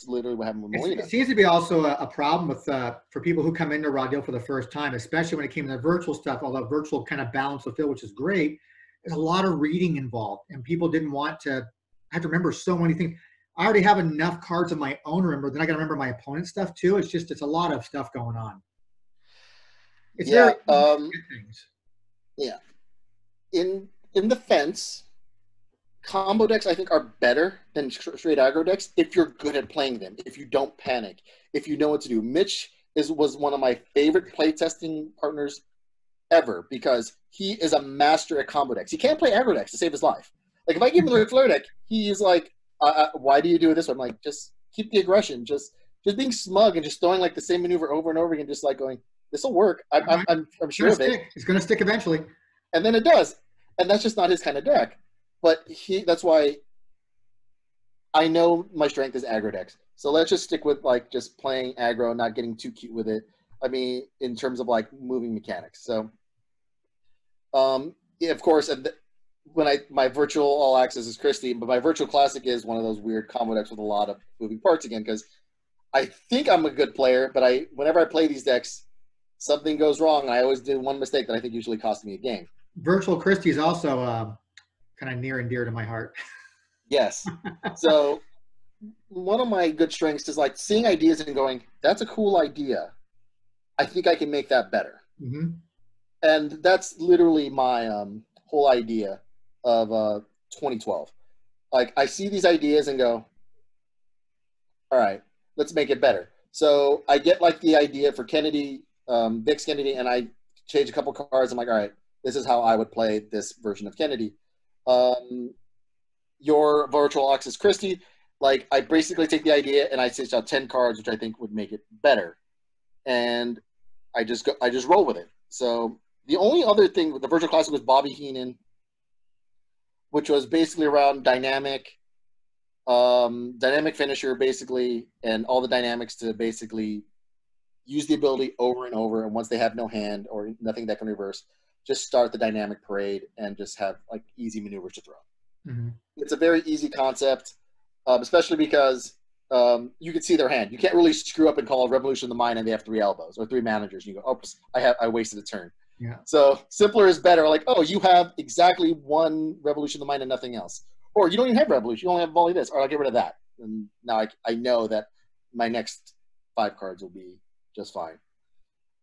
literally what happened with Molina. It seems to be also a problem with for people who come into Raw Deal for the first time, especially when it came to the virtual stuff. Although virtual kind of balanced the field, which is great, there's a lot of reading involved, and people didn't want to have to remember so many things. I already have enough cards of my own to remember. Then I got to remember my opponent's stuff too. It's a lot of stuff going on. It's very Yeah, easy to get things. yeah. In defense, combo decks I think are better than straight aggro decks if you're good at playing them. If you don't panic, if you know what to do. Mitch was one of my favorite playtesting partners ever because he is a master at combo decks. He can't play aggro decks to save his life. Like if I give him the flare deck, he is like, "Why do you do it this way?" I'm like, "Just keep the aggression, just being smug and just throwing like the same maneuver over and over again, just like going, this will work. I'm sure of it." It's going to stick eventually. And then it does, and that's just not his kind of deck. But that's why I know my strength is aggro decks. So let's just stick with like just playing aggro, not getting too cute with it. I mean, in terms of like moving mechanics. So, yeah, of course, my virtual all access is Christie, but my virtual classic is one of those weird combo decks with a lot of moving parts again. Because I think I'm a good player, but whenever I play these decks, something goes wrong, and I always do one mistake that I think usually costs me a game. Virtual Christie is also kind of near and dear to my heart. Yes. So one of my good strengths is like seeing ideas and going, that's a cool idea. I think I can make that better. Mm-hmm. And that's literally my whole idea of 2012. Like I see these ideas and go, all right, let's make it better. So I get like the idea for Kennedy, Vic's Kennedy, and I change a couple cards. I'm like, all right, this is how I would play this version of Kennedy. Your virtual access Christie, like I basically take the idea and I switch out 10 cards, which I think would make it better. And I just roll with it. So the only other thing with the virtual classic was Bobby Heenan, which was basically around dynamic finisher basically, and all the dynamics to basically use the ability over and over. And once they have no hand or nothing that can reverse, just start the dynamic parade and just have like easy maneuvers to throw. Mm-hmm. It's a very easy concept, especially because you can see their hand. You can't really screw up and call a Revolution of the Mind and they have 3 elbows or 3 managers. You go, oops, I wasted a turn. Yeah. So simpler is better. Like, oh, you have exactly 1 Revolution of the Mind and nothing else. Or you don't even have Revolution. You only have volley this. Or I'll get rid of that. And now I know that my next 5 cards will be just fine.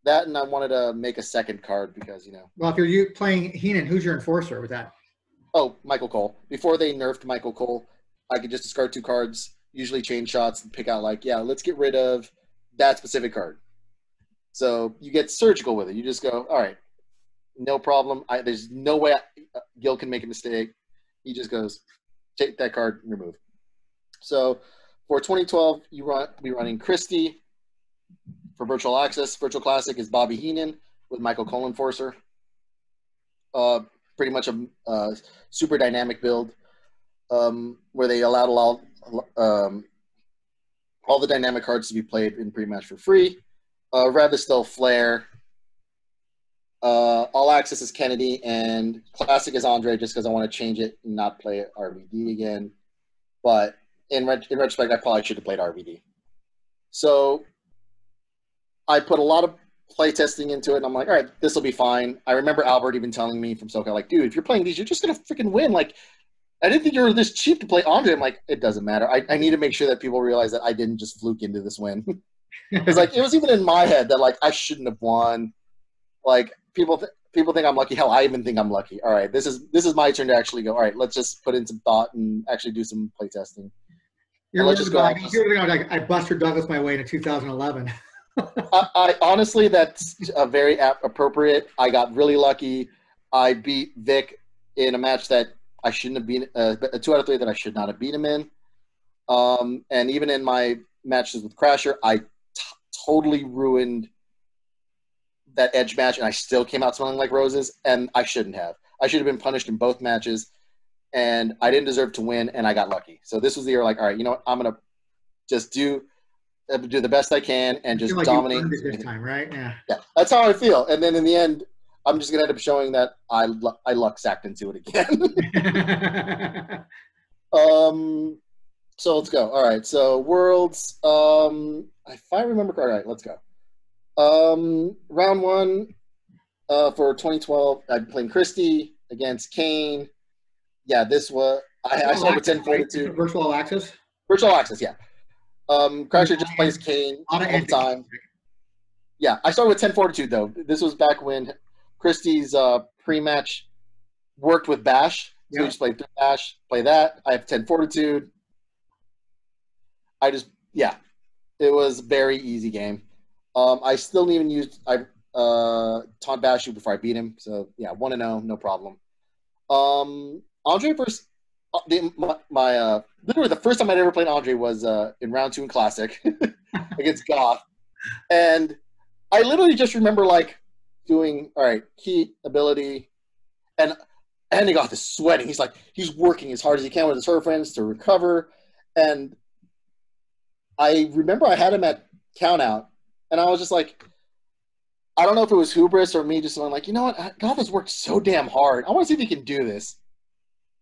That, and I wanted to make a second card because, Well, if you're playing Heenan, who's your enforcer with that? Oh, Michael Cole. Before they nerfed Michael Cole, I could just discard 2 cards, usually chain shots, and pick out like, yeah, let's get rid of that specific card. So you get surgical with it. You just go, all right, no problem. There's no way Gil can make a mistake. He just goes, take that card, remove. So for 2012, be running Christie. For Virtual Access, Virtual Classic is Bobby Heenan with Michael Kohlenforcer. Pretty much a super dynamic build where they allowed all the dynamic cards to be played in pre-match for free. Rev is still Flair. All Access is Kennedy, and Classic is Andre, just because I want to change it and not play RVD again. But in retrospect, I probably should have played RVD. So I put a lot of play testing into it, and I'm like, all right, this will be fine. I remember Albert even telling me from SoCal, like, dude, if you're playing these, you're just going to freaking win. Like, I didn't think you were this cheap to play Andre. I'm like, it doesn't matter. I need to make sure that people realize that I didn't just fluke into this win. Because, like, it was even in my head that, like, I shouldn't have won. Like, people think I'm lucky. Hell, I even think I'm lucky. All right, this is my turn to actually go, all right, let's just put in some thought and actually do some play testing. You're like, I Buster Douglas my way into 2011. I honestly, that's very appropriate. I got really lucky. I beat Vic in a match that I shouldn't have beat, 2 out of 3 that I should not have beat him in. And even in my matches with Crasher, I totally ruined that Edge match, and I still came out smelling like roses, and I shouldn't have. I should have been punished in both matches, and I didn't deserve to win, and I got lucky. So this was the year, like, all right, you know what? I'm going to just do the best I can and just dominate. You earned it this time, right? Yeah. Yeah, that's how I feel. And then in the end, I'm just going to end up showing that I luck sacked into it again. So let's go. All right, so Worlds. If I remember correctly, all right, let's go. Round 1 for 2012, I'm playing Christie against Kane. Yeah, this was I started with 10 fortitude. Right? Virtual Access. Virtual Access, yeah. Crasher just plays Kane all the time. Yeah, I started with 10 fortitude though. This was back when Christie's pre-match worked with Bash. So we just played Bash, play that. I have 10 fortitude. It was a very easy game. I still didn't even use taunt Bashu before I beat him. So yeah, 1-0, no problem. Andre versus literally the first time I'd ever played Andre was in round 2 in Classic against Goth, and I literally just remember like doing all right, heat ability, and Goth is sweating. He's working as hard as he can with his her friends to recover, and I remember I had him at count out. And I was just like, I don't know if it was hubris or me just like, you know what? Goth has worked so damn hard. I want to see if he can do this.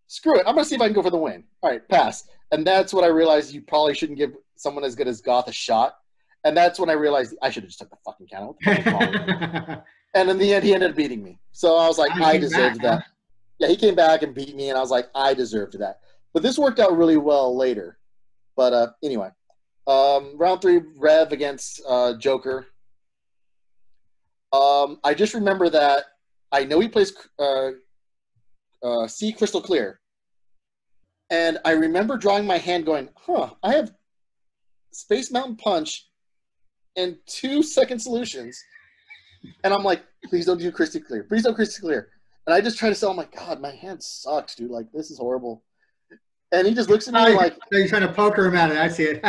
Screw it. I'm going to see if I can go for the win. All right, pass. And that's when I realized you probably shouldn't give someone as good as Goth a shot. And that's when I realized I should have just took the fucking count. And in the end, he ended up beating me. So I was like, I deserved that. Yeah, he came back and beat me, and I was like, I deserved that. But this worked out really well later. But anyway. Round 3, Rev against Joker. I just remember that I know he plays C Crystal Clear. And I remember drawing my hand going, I have Space Mountain Punch and 2 second solutions. And I'm like, please don't do Crystal Clear. Please don't Crystal Clear. And I just try to sell, I'm like, God, my hand sucks, dude. Like, this is horrible. And he just looks at me like... You're trying to poker him at it. I see it.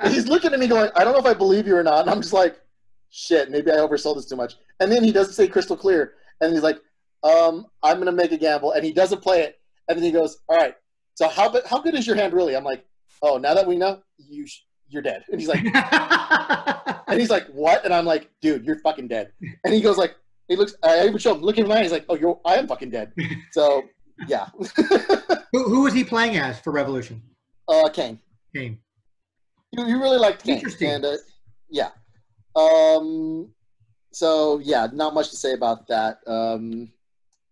He's looking at me going, I don't know if I believe you or not. And I'm just like, shit, maybe I oversold this too much. And then he doesn't say Crystal Clear. And he's like, I'm going to make a gamble. And he doesn't play it. And then he goes, all right, so how good is your hand really? I'm like, oh, now that we know, you're dead. And he's like, what? And I'm like, dude, you're fucking dead. And he goes like, I even show him, looking at me, he's like, oh, I am fucking dead. So, yeah. Who was he playing as for Revolution? Kane. Kane. You really liked Kane. Interesting. And, yeah. So, yeah, not much to say about that.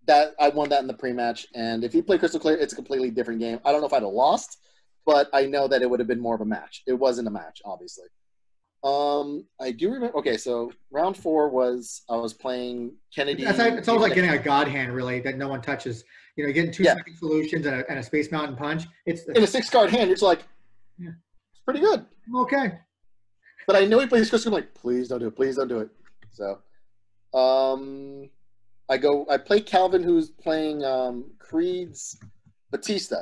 That I won that in the pre-match. And if you play Crystal Clear, it's a completely different game. I don't know if I'd have lost, but I know that it would have been more of a match. It wasn't a match, obviously. I do remember. Okay, so round 4 was I was playing Kennedy. It's almost like getting a god hand, really, that no one touches. You know, getting 2 second solutions and a Space Mountain Punch. It's in a 6-card hand. It's like, it's pretty good. Okay. But I know he plays Crystal. I'm like, please don't do it. Please don't do it. So, I play Calvin, who's playing Creed's Batista,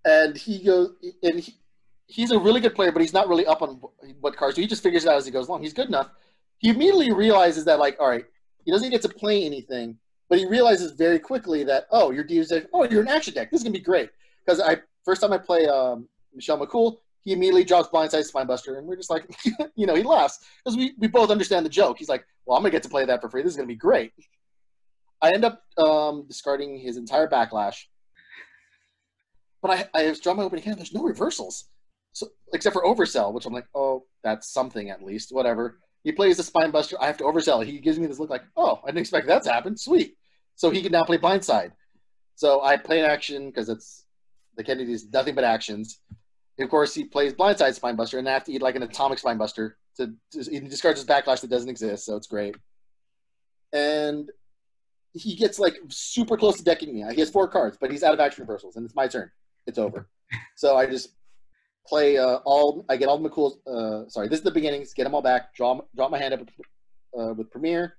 and he's a really good player, but he's not really up on what cards. So he just figures it out as he goes along. He's good enough. He immediately realizes that, like, all right, he doesn't get to play anything, but he realizes very quickly that, oh, you're an action deck. This is gonna be great because first time I play Michelle McCool, he immediately drops Blindside Spinebuster, and we're just like, he laughs because we both understand the joke. He's like, well, I'm gonna get to play that for free. This is gonna be great. I end up discarding his entire backlash, but I draw my opening hand. There's no reversals, so except for Oversell, which I'm like, oh, that's something at least. Whatever. He plays the Spinebuster. I have to oversell. He gives me this look like, oh, I didn't expect that to happen. Sweet. So he can now play Blindside. So I play an action because it's the Kennedy's nothing but actions. And of course, he plays Blindside Spinebuster, and I have to eat like an Atomic Spinebuster. He discards his backlash that doesn't exist, so it's great. And he gets like super close to decking me. He has 4 cards, but he's out of action reversals, and it's my turn. It's over. So I just play I get all the McCool's. Sorry, this is the beginnings. Get them all back. Drop my hand up with Premier,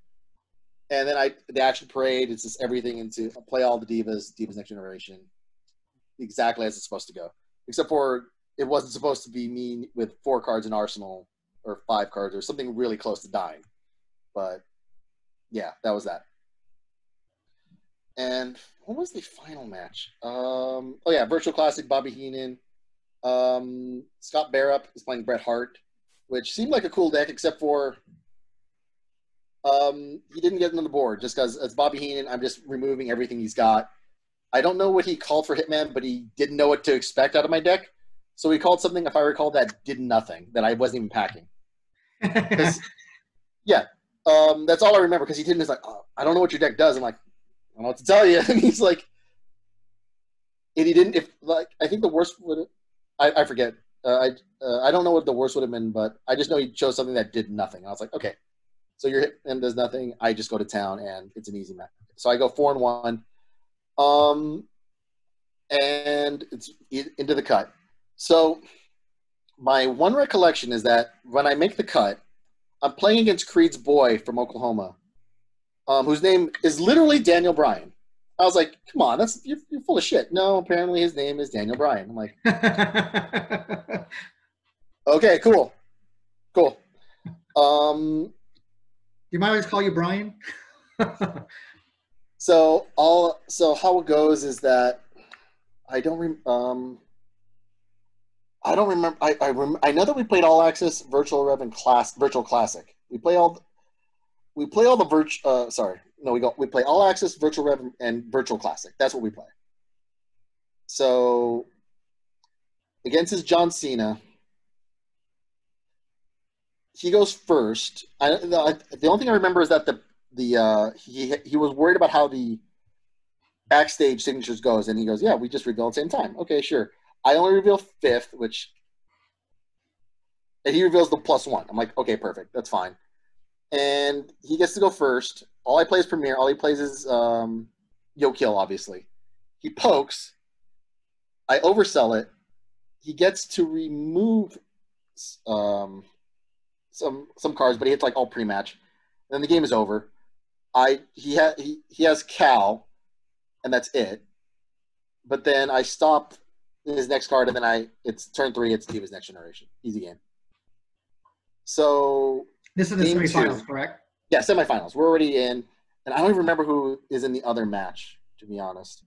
and then the action parade. It's just everything into play all the Divas Next Generation, exactly as it's supposed to go. Except for it wasn't supposed to be me with 4 cards in Arsenal or 5 cards or something really close to dying. But yeah, that was that. And what was the final match? Oh yeah, Virtual Classic, Bobby Heenan. Scott Barrup is playing Bret Hart, which seemed like a cool deck, except for he didn't get on the board just because it's Bobby Heenan. I'm just removing everything he's got. I don't know what he called for Hitman, but he didn't know what to expect out of my deck. So he called something, if I recall, that did nothing, that I wasn't even packing. Yeah, that's all I remember because he didn't. He's like, oh, I don't know what your deck does. I'm like, I don't know what to tell you. And he's like, and he didn't. I think the worst would. I forget. I don't know what the worst would have been, but I just know he chose something that did nothing. And I was like, okay, so your Hitman does nothing. I just go to town, and it's an easy match. So I go 4-1. And it's into the cut. So my one recollection is that when I make the cut, I'm playing against Creed's boy from Oklahoma, whose name is literally Daniel Bryan. I was like, come on, you're full of shit. No, apparently his name is Daniel Bryan. I'm like, okay, cool. You might always call you Brian. So how it goes is that I don't remember. I know that we played All Access, Virtual Rev, and Virtual Classic. We play all the virtual. We play All Access, Virtual Rev, and Virtual Classic. That's what we play. So against his John Cena, he goes first. The only thing I remember is that he was worried about how the backstage signatures goes, and he goes, yeah, we just reveal at the same time. Okay, sure. I only reveal 5th, and he reveals the +1. I'm like, okay, perfect. That's fine. And he gets to go first. All I play is Premier. All he plays is Yo Kill, obviously. He pokes. I oversell it. He gets to remove some cards, but he hits like all pre-match. Then the game is over. He has Cal, and that's it. But then I stop his next card, and then it's turn 3. It's Divas Next Generation. Easy game. So this is the semifinals, correct? Yeah, semifinals. We're already in, and I don't even remember who is in the other match, to be honest.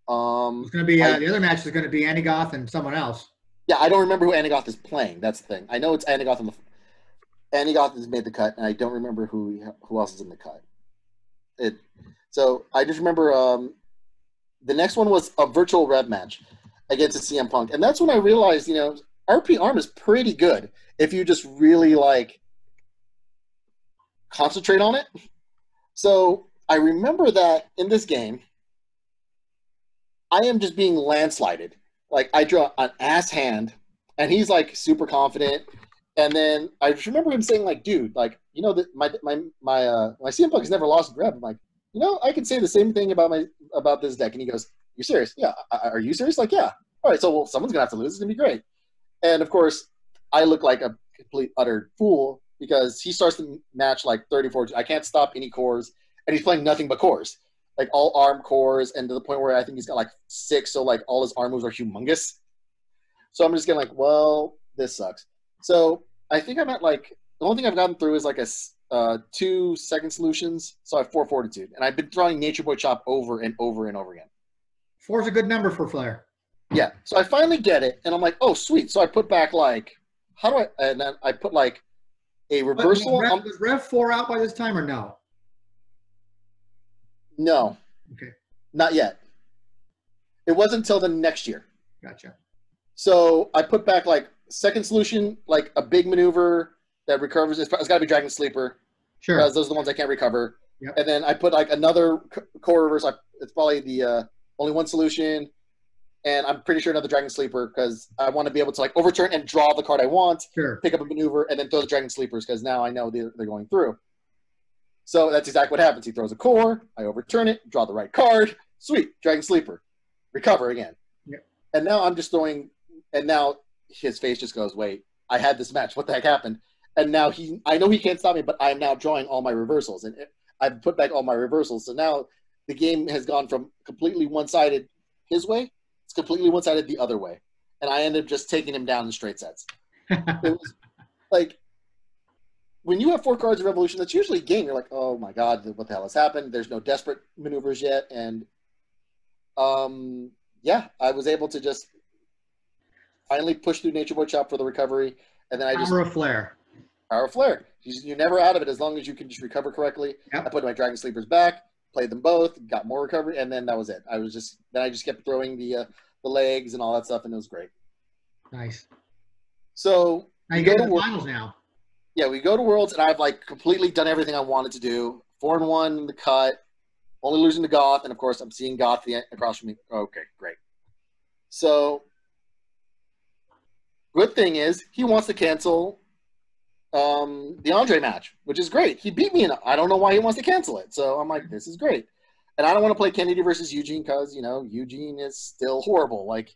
It's going to be the other match is going to be Anigoth and someone else. Yeah, I don't remember who Anigoth is playing. That's the thing. I know it's Anigoth Anigoth has made the cut, and I don't remember who else is in the cut. So I just remember the next one was a Virtual Rev match against a CM Punk, and that's when I realized, RP Arm is pretty good if you just really concentrate on it. So I remember that in this game, I am just being landslided. Like, I draw an ass hand, and he's super confident. And then I just remember him saying, dude, my CM Punk has never lost a grab. I'm like, I can say the same thing about this deck. And he goes, you're serious? Yeah. Are you serious? Like, yeah. All right, so someone's gonna have to lose. It's gonna be great. And of course, I look like a complete utter fool because he starts the match 34. I can't stop any cores, and he's playing nothing but cores. like all arm cores, and to the point where I think he's got like 6, so like all his arm moves are humongous. So I'm just getting like, well, this sucks. So I think I'm at like the only thing I've gotten through is like a 2 second solutions. So I have 4 fortitude, and I've been throwing Nature Boy Chop over and over and over again. 4 is a good number for Flair. Yeah. So I finally get it, and I'm like, oh sweet. So I put back like, how do I? And then I put like a reversal. Was Rev 4 out by this time or no? No. Okay. Not yet. It wasn't until the next year. Gotcha. So I put back like second solution, like a big maneuver that recovers. It's got to be Dragon Sleeper. Sure. Because those are the ones I can't recover. Yep. And then I put like another core reverse. It's probably the only one solution. And I'm pretty sure another Dragon Sleeper because I want to be able to like overturn and draw the card I want. Sure. Pick up a maneuver and then throw the Dragon Sleepers because now I know they're going through. So that's exactly what happens. He throws a core. I overturn it. Draw the right card. Sweet. Dragon Sleeper. Recover again. Yep. And now I'm just throwing. And now his face just goes, wait, I had this match. What the heck happened? And now I know he can't stop me, but I'm now drawing all my reversals. And I've put back all my reversals. So now the game has gone from completely one-sided his way. It's completely one-sided the other way. And I ended up just taking him down in straight sets. It was like, when you have 4 cards of Revolution, that's usually a game. You're like, oh my God, what the hell has happened? There's no desperate maneuvers yet. And yeah, I was able to just finally push through Nature Boy Chop for the recovery, and then I just Power of Flair. Power of Flair. You're never out of it as long as you can just recover correctly. Yep. I put my Dragon Sleepers back, played them both, got more recovery, and then that was it. I just kept throwing the legs and all that stuff, and it was great. Nice. So now you get to the finals now. Yeah, we go to Worlds, and I've like completely done everything I wanted to do. 4-1 in the cut, only losing to Goth, and of course I'm seeing Goth across from me. Okay, great. So good thing is he wants to cancel the Andre match, which is great. He beat me, and I don't know why he wants to cancel it. So I'm like, this is great. And I don't want to play Kennedy versus Eugene because, Eugene is still horrible. Like,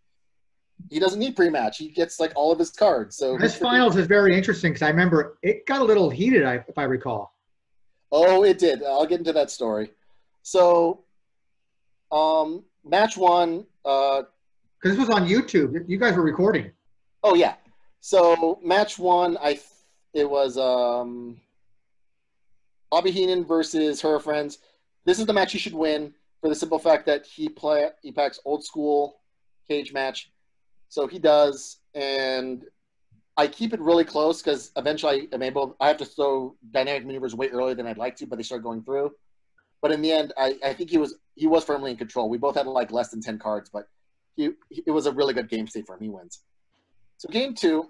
he doesn't need pre-match. He gets, like, all of his cards. So this finals is very interesting because I remember it got a little heated, if I recall. Oh, it did. I'll get into that story. So, match 1. Because this was on YouTube. You guys were recording. Oh, yeah. So, match 1, it was Bobby Heenan versus her friends. This is the match he should win for the simple fact that he packs old school cage match. So he does, and I keep it really close because eventually I have to throw dynamic maneuvers way earlier than I'd like to, but they start going through. But in the end, I think he was firmly in control. We both had like less than 10 cards, but it was a really good game state for him. He wins. So game 2,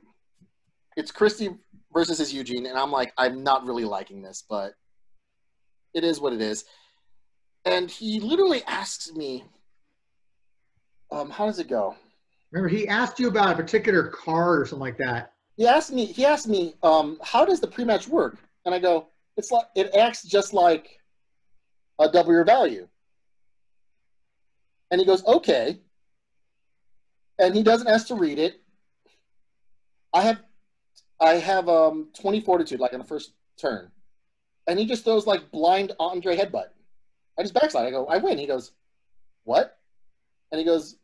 it's Christie versus his Eugene, and I'm like, I'm not really liking this, but it is what it is. And he literally asks me, how does it go? Remember, he asked you about a particular card or something like that. He asked me, how does the pre-match work? And I go, it acts just like a double your value. And he goes, okay. And he doesn't ask to read it. I have 20 fortitude, like on the first turn. And he just throws like blind Andre headbutt. I just backslide. I go, I win. He goes, what? And he goes,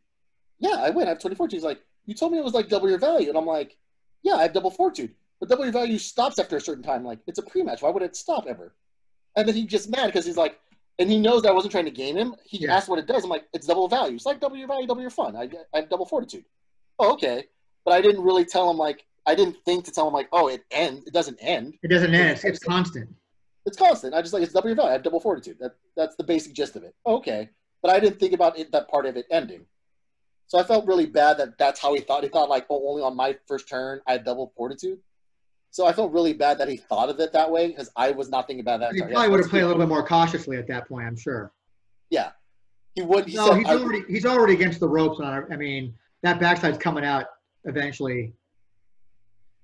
yeah, I win. I have 20 fortitude. He's like, you told me it was like double your value. And I'm like, yeah, I have double fortitude. But double your value stops after a certain time. Like, it's a pre-match. Why would it stop ever? And then he's just mad because he's like, and he knows that I wasn't trying to game him. He asked what it does. I'm like, it's double value. It's like double your value, double your fun. I have double fortitude. Oh, okay. But I didn't really tell him, like, I didn't think to tell him, like, oh, it doesn't end. It doesn't end. It's constant. It's constant. I just like, it's double your value. I have double fortitude. That's the basic gist of it. Oh, okay. But I didn't think about that part of it ending. So I felt really bad that that's how he thought. He thought, like, oh, only on my first turn I had double fortitude. So I felt really bad that he thought of it that way because I was not thinking about that. He probably would have played a little bit more cautiously at that point, I'm sure. Yeah. He would. He's already against the ropes on it. I mean, that backside's coming out eventually.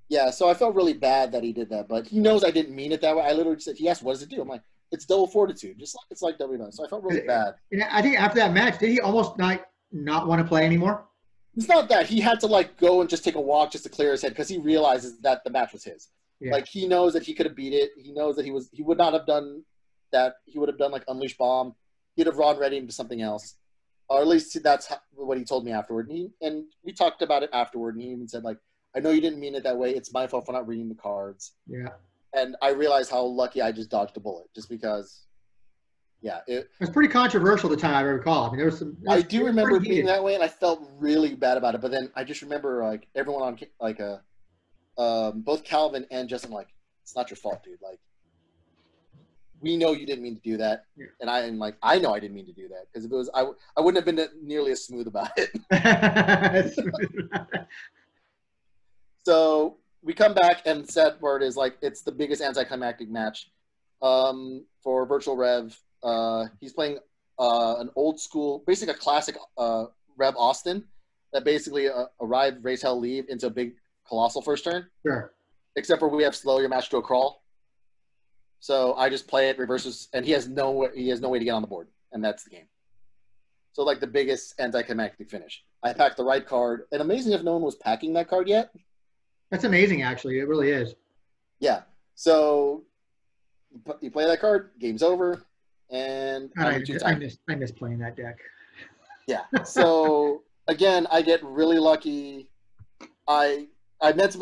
Yeah, so I felt really bad that he did that, but he knows I didn't mean it that way. I literally said, he asked, what does it do? I'm like, it's double fortitude, just like it's like WWE. So I felt really bad. And I think after that match, did he almost not want to play anymore? It's not that. He had to, like, go and just take a walk just to clear his head because he realizes that the match was his. Yeah. Like, he knows that he could have beat it. He knows that he would not have done that. He would have done, like, Unleash Bomb. he'd have Ron ready into something else, or at least that's what he told me afterward. And we talked about it afterward, and he even said like, "I know you didn't mean it that way. It's my fault for not reading the cards." Yeah. And I realized how lucky I just dodged a bullet, just because. Yeah, It was pretty controversial the time I recall. I mean, there was some. I do remember being that way, and I felt really bad about it. But then I just remember like everyone on like both Calvin and Justin like, it's not your fault, dude. Like, we know you didn't mean to do that, Yeah. and I know I didn't mean to do that, because if it was I wouldn't have been nearly as smooth about it. So we come back, and the sad part is like it's the biggest anticlimactic match for Virtual Rev. He's playing an old school, basically a classic Rev Austin that basically arrived, raise hell, leave into a big colossal first turn. Sure. Except for we have slow your match to a crawl. So I just play it, reverses, and he has no way to get on the board, and that's the game. So like the biggest anticlimactic finish. I packed the right card, and amazing if no one was packing that card yet. That's amazing, actually. It really is. Yeah. So you play that card, game's over, and I miss playing that deck. Yeah. So again, I get really lucky. I meant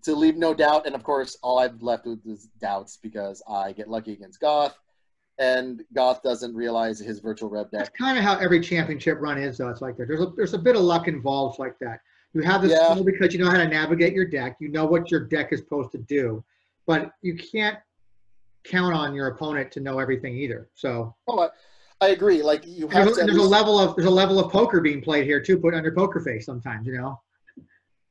to leave no doubt, and of course, all I've left with is doubts because I get lucky against Goth, and Goth doesn't realize his Virtual Rev deck. That's kind of how every championship run is, though. It's like that. There's a bit of luck involved like that. You have this skill because you know how to navigate your deck. You know what your deck is supposed to do, but you can't count on your opponent to know everything either. So. Oh, I agree. Like you have there's a level of poker being played here too, put under poker face sometimes, you know.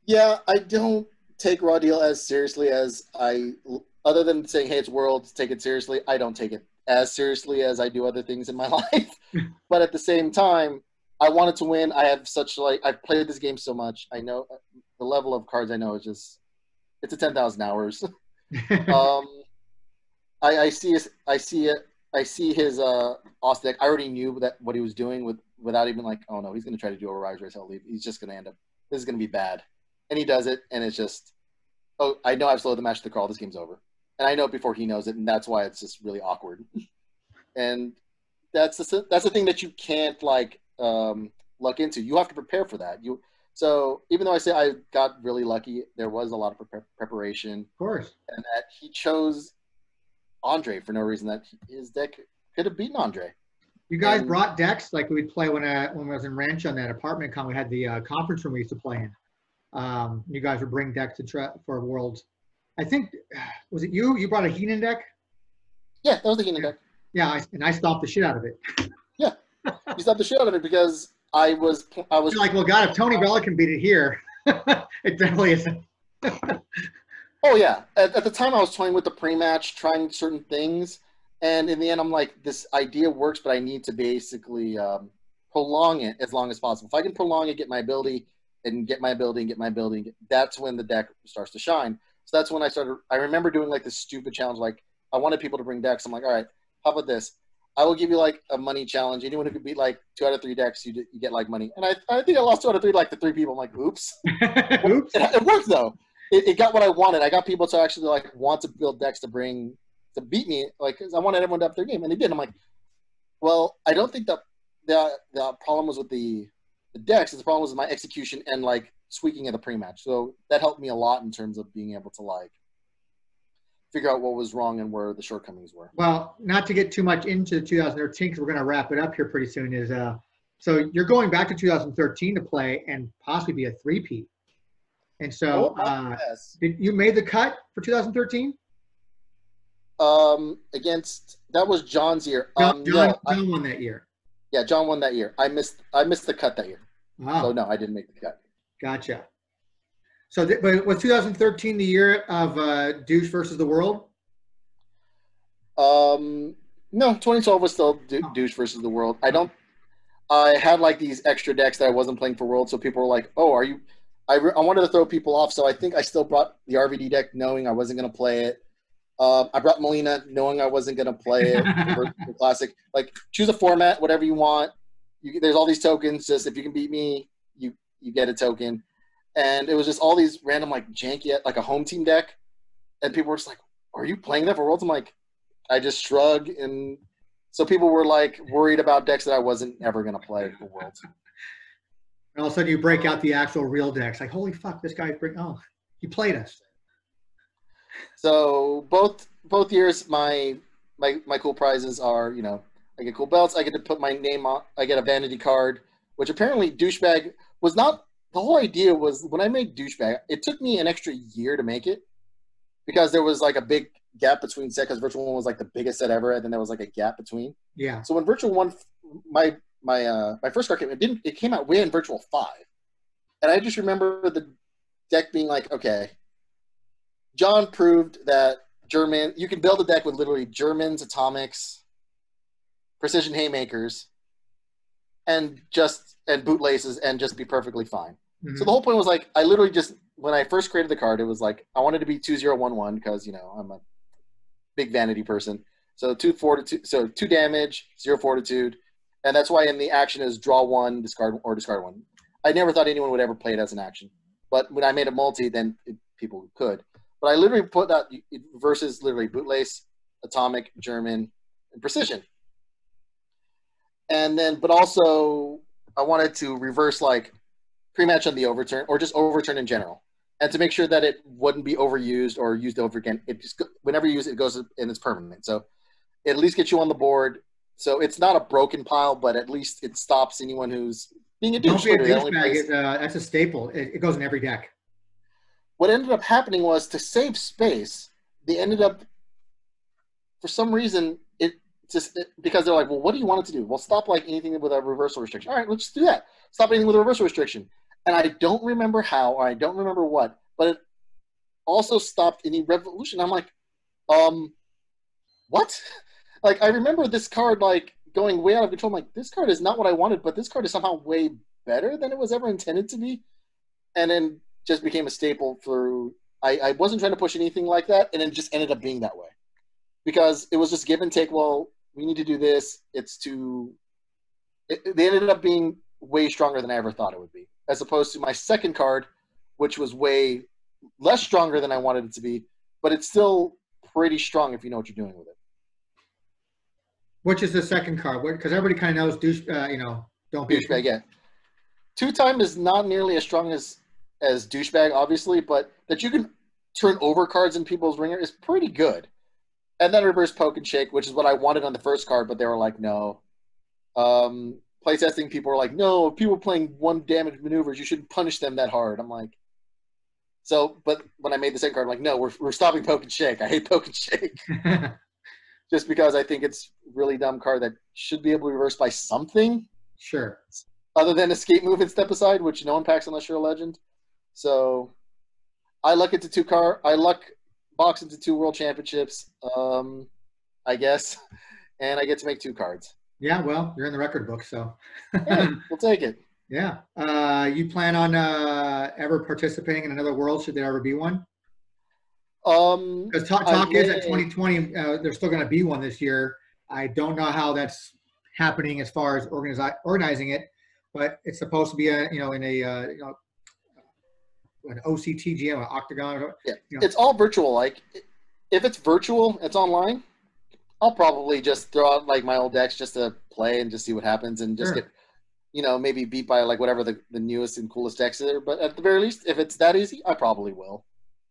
Yeah, I don't take Raw Deal as seriously as other than saying, hey, it's Worlds, take it seriously. I don't take it as seriously as I do other things in my life. But at the same time, I wanted to win. I have I've played this game so much. I know the level of cards I know is just, it's a 10,000 hours. I see his Austin deck. I already knew what he was doing without even like, oh no, he's going to try to do a Rise, Raise, Hell, Leave. He's just going to end up, this is going to be bad. And he does it, and it's just, oh, I know I've slowed the match to the crawl. This game's over. And I know it before he knows it, and that's why it's just really awkward. And that's the thing that you can't luck into. You have to prepare for that. So even though I say I got really lucky, there was a lot of preparation. Of course. And that he chose Andre for no reason. That his deck could have beaten Andre. You guys brought decks like we'd play when I was in Rancho on that apartment con. We had the conference room we used to play in. You guys would bring decks for Worlds. I think, was it you? You brought a Heenan deck? Yeah, that was the Heenan deck. Yeah, I stomped the shit out of it. Yeah, you stomped the shit out of it because I was You're like, well, God, if Tony Bella can beat it here, it definitely isn't. Oh, yeah. At the time, I was toying with the pre-match, trying certain things. And in the end, I'm like, this idea works, but I need to basically prolong it as long as possible. If I can prolong it, get my ability, that's when the deck starts to shine. So that's when I remember doing like this stupid challenge. Like, I wanted people to bring decks. I'm like, all right, how about this? I will give you like a money challenge. Anyone who could beat like 2 out of 3 decks, you get like money. And I think I lost 2 out of 3 like the 3 people. I'm like, oops. Oops. It worked though. It got what I wanted. I got people to actually like want to build decks to beat me, like, cause I wanted everyone to up their game, and they did. I'm like, well, I don't think that the problem was with the decks. The problem was with my execution and like tweaking of the pre-match. So that helped me a lot in terms of being able to like figure out what was wrong and where the shortcomings were. Well, not to get too much into 2013, because we're going to wrap it up here pretty soon. So you're going back to 2013 to play and possibly be a three-peat. And so, yes. You made the cut for 2013? That was John's year. John won that year. Yeah, John won that year. I missed the cut that year. Wow. So no, I didn't make the cut. Gotcha. So, but was 2013 the year of Douche versus the World? No, 2012 was still Douche versus the World. I had like these extra decks that I wasn't playing for World, so people were like, "Oh, are you?" I wanted to throw people off, so I think I still brought the RVD deck, knowing I wasn't going to play it. I brought Molina, knowing I wasn't going to play it. The classic, like, choose a format, whatever you want. There's all these tokens. Just if you can beat me, you get a token. And it was just all these random, like, janky, like a home team deck. And people were just like, "Are you playing that for Worlds?" I'm like, I just shrug and So people were like worried about decks that I wasn't ever going to play the Worlds. And all of a sudden you break out the actual real decks. Like, holy fuck, this guy's he played us. So both years, my cool prizes are, you know, I get cool belts. I get to put my name on. I get a vanity card, which apparently douchebag was not. The whole idea was when I made douchebag, it took me an extra year to make it because there was like a big gap between set because Virtual One was like the biggest set ever, and then there was like a gap between. Yeah. So when Virtual One, my first card came, it came out way in Virtual 5, and I just remember the deck being like, okay, John proved that you can build a deck with literally Germans, atomics, precision haymakers, and bootlaces and just be perfectly fine. Mm-hmm. So the whole point was like, I literally just, when I first created the card, it was like, I wanted to be 2011 because, you know, I'm a big vanity person. So 2 damage, 0 fortitude. And that's why in the action is draw 1, discard 1. I never thought anyone would ever play it as an action. But when I made a multi, then people could. But I literally put that versus literally bootlace, atomic, German, and precision. And then, but also, I wanted to reverse like pre-match on the overturn or just overturn in general, and to make sure that it wouldn't be overused or used over again. It just whenever you use it, it goes and it's permanent. So it at least gets you on the board. So it's not a broken pile, but at least it stops anyone who's being a douche. Don't be a douchebag. That's a staple. It goes in every deck. What ended up happening was to save space, they ended up, for some reason, because they're like, well, what do you want it to do? Well, stop like anything with a reversal restriction. All right, let's do that. Stop anything with a reversal restriction. And I don't remember how, or I don't remember what, but it also stopped any revolution. I'm like, what? Like, I remember this card like going way out of control. I'm like, this card is not what I wanted, but this card is somehow way better than it was ever intended to be. And then just became a staple through. I wasn't trying to push anything like that, and it just ended up being that way because it was just give and take. Well, we need to do this. They ended up being way stronger than I ever thought it would be, as opposed to my second card, which was way less stronger than I wanted it to be, but it's still pretty strong if you know what you're doing with it. Which is the second card? Because everybody kind of knows don't be douchebag. Yeah, 2-time is not nearly as strong as douchebag, obviously, but that you can turn over cards in people's ringer is pretty good. And then reverse poke and shake, which is what I wanted on the first card, but they were like, no. Playtesting people were like, no, people playing 1 damage maneuvers, you shouldn't punish them that hard. I'm like, but when I made the second card, I'm like, no, we're stopping poke and shake. I hate poke and shake. Just because I think it's a really dumb card that should be able to reverse by something. Sure. Other than escape move and step aside, which no one packs unless you're a legend. So I luck box into 2 world championships, I guess, and I get to make 2 cards. Yeah, well, you're in the record book, so hey, we'll take it. Yeah. You plan on ever participating in another world? Should there ever be one? Because talk is at 2020, there's still going to be one this year. I don't know how that's happening as far as organizing it, but it's supposed to be an OCTGM, an octagon. Yeah, it's all virtual. Like, if it's virtual, it's online. I'll probably just throw out like my old decks just to play and just see what happens and just get, maybe beat by like whatever the newest and coolest decks are. But at the very least, if it's that easy, I probably will.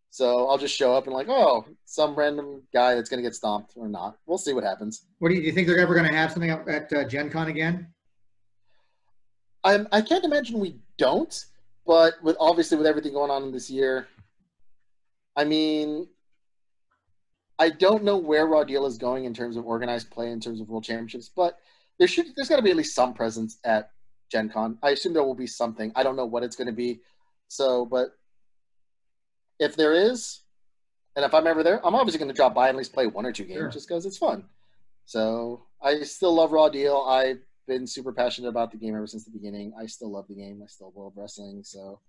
So I'll just show up and like, oh, some random guy that's going to get stomped or not. We'll see what happens. Do you think they're ever going to have something at Gen Con again? I can't imagine we don't. But with everything going on in this year, I mean, I don't know where Raw Deal is going in terms of organized play, in terms of World Championships, but there's got to be at least some presence at Gen Con. I assume there will be something. I don't know what it's going to be. So, but if there is, and if I'm ever there, I'm obviously going to drop by and at least play 1 or 2 games just because it's fun. So I still love Raw Deal. I've been super passionate about the game ever since the beginning. I still love the game. I still love wrestling. So,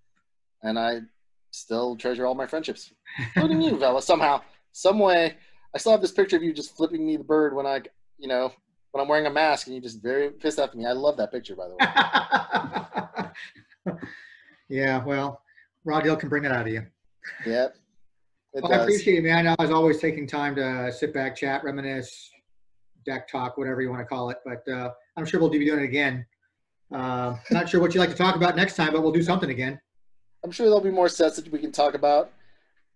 and I still treasure all my friendships, including you, Vela. Somehow, some way, I still have this picture of you just flipping me the bird when when I'm wearing a mask and you just very pissed off at me. I love that picture, by the way. Yeah, well, Raw Deal can bring that out of you. Yeah. I appreciate it, man. I was always taking time to sit back, chat, reminisce, deck talk, whatever you want to call it. But I'm sure we'll be doing it again. Not sure what you'd like to talk about next time, but we'll do something again. I'm sure there'll be more sets that we can talk about.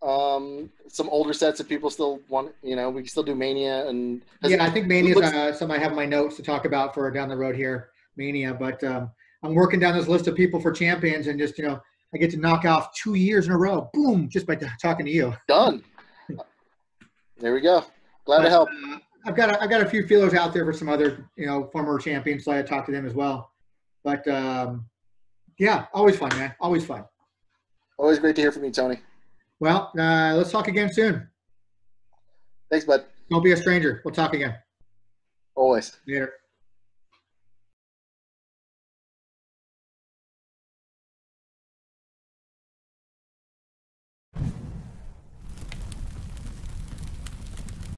Some older sets if people still want, we can still do Mania. And yeah, I think Mania is something I have in my notes to talk about for down the road here, Mania. But I'm working down this list of people for champions, and just I get to knock off 2 years in a row. Boom! Just by talking to you. Done. There we go. Glad to help. I've got a few feelers out there for some other former champions, so I talk to them as well. But yeah, always fun, man. Always fun. Always great to hear from you, Tony. Well, let's talk again soon. Thanks, bud. Don't be a stranger. We'll talk again. Always. Later.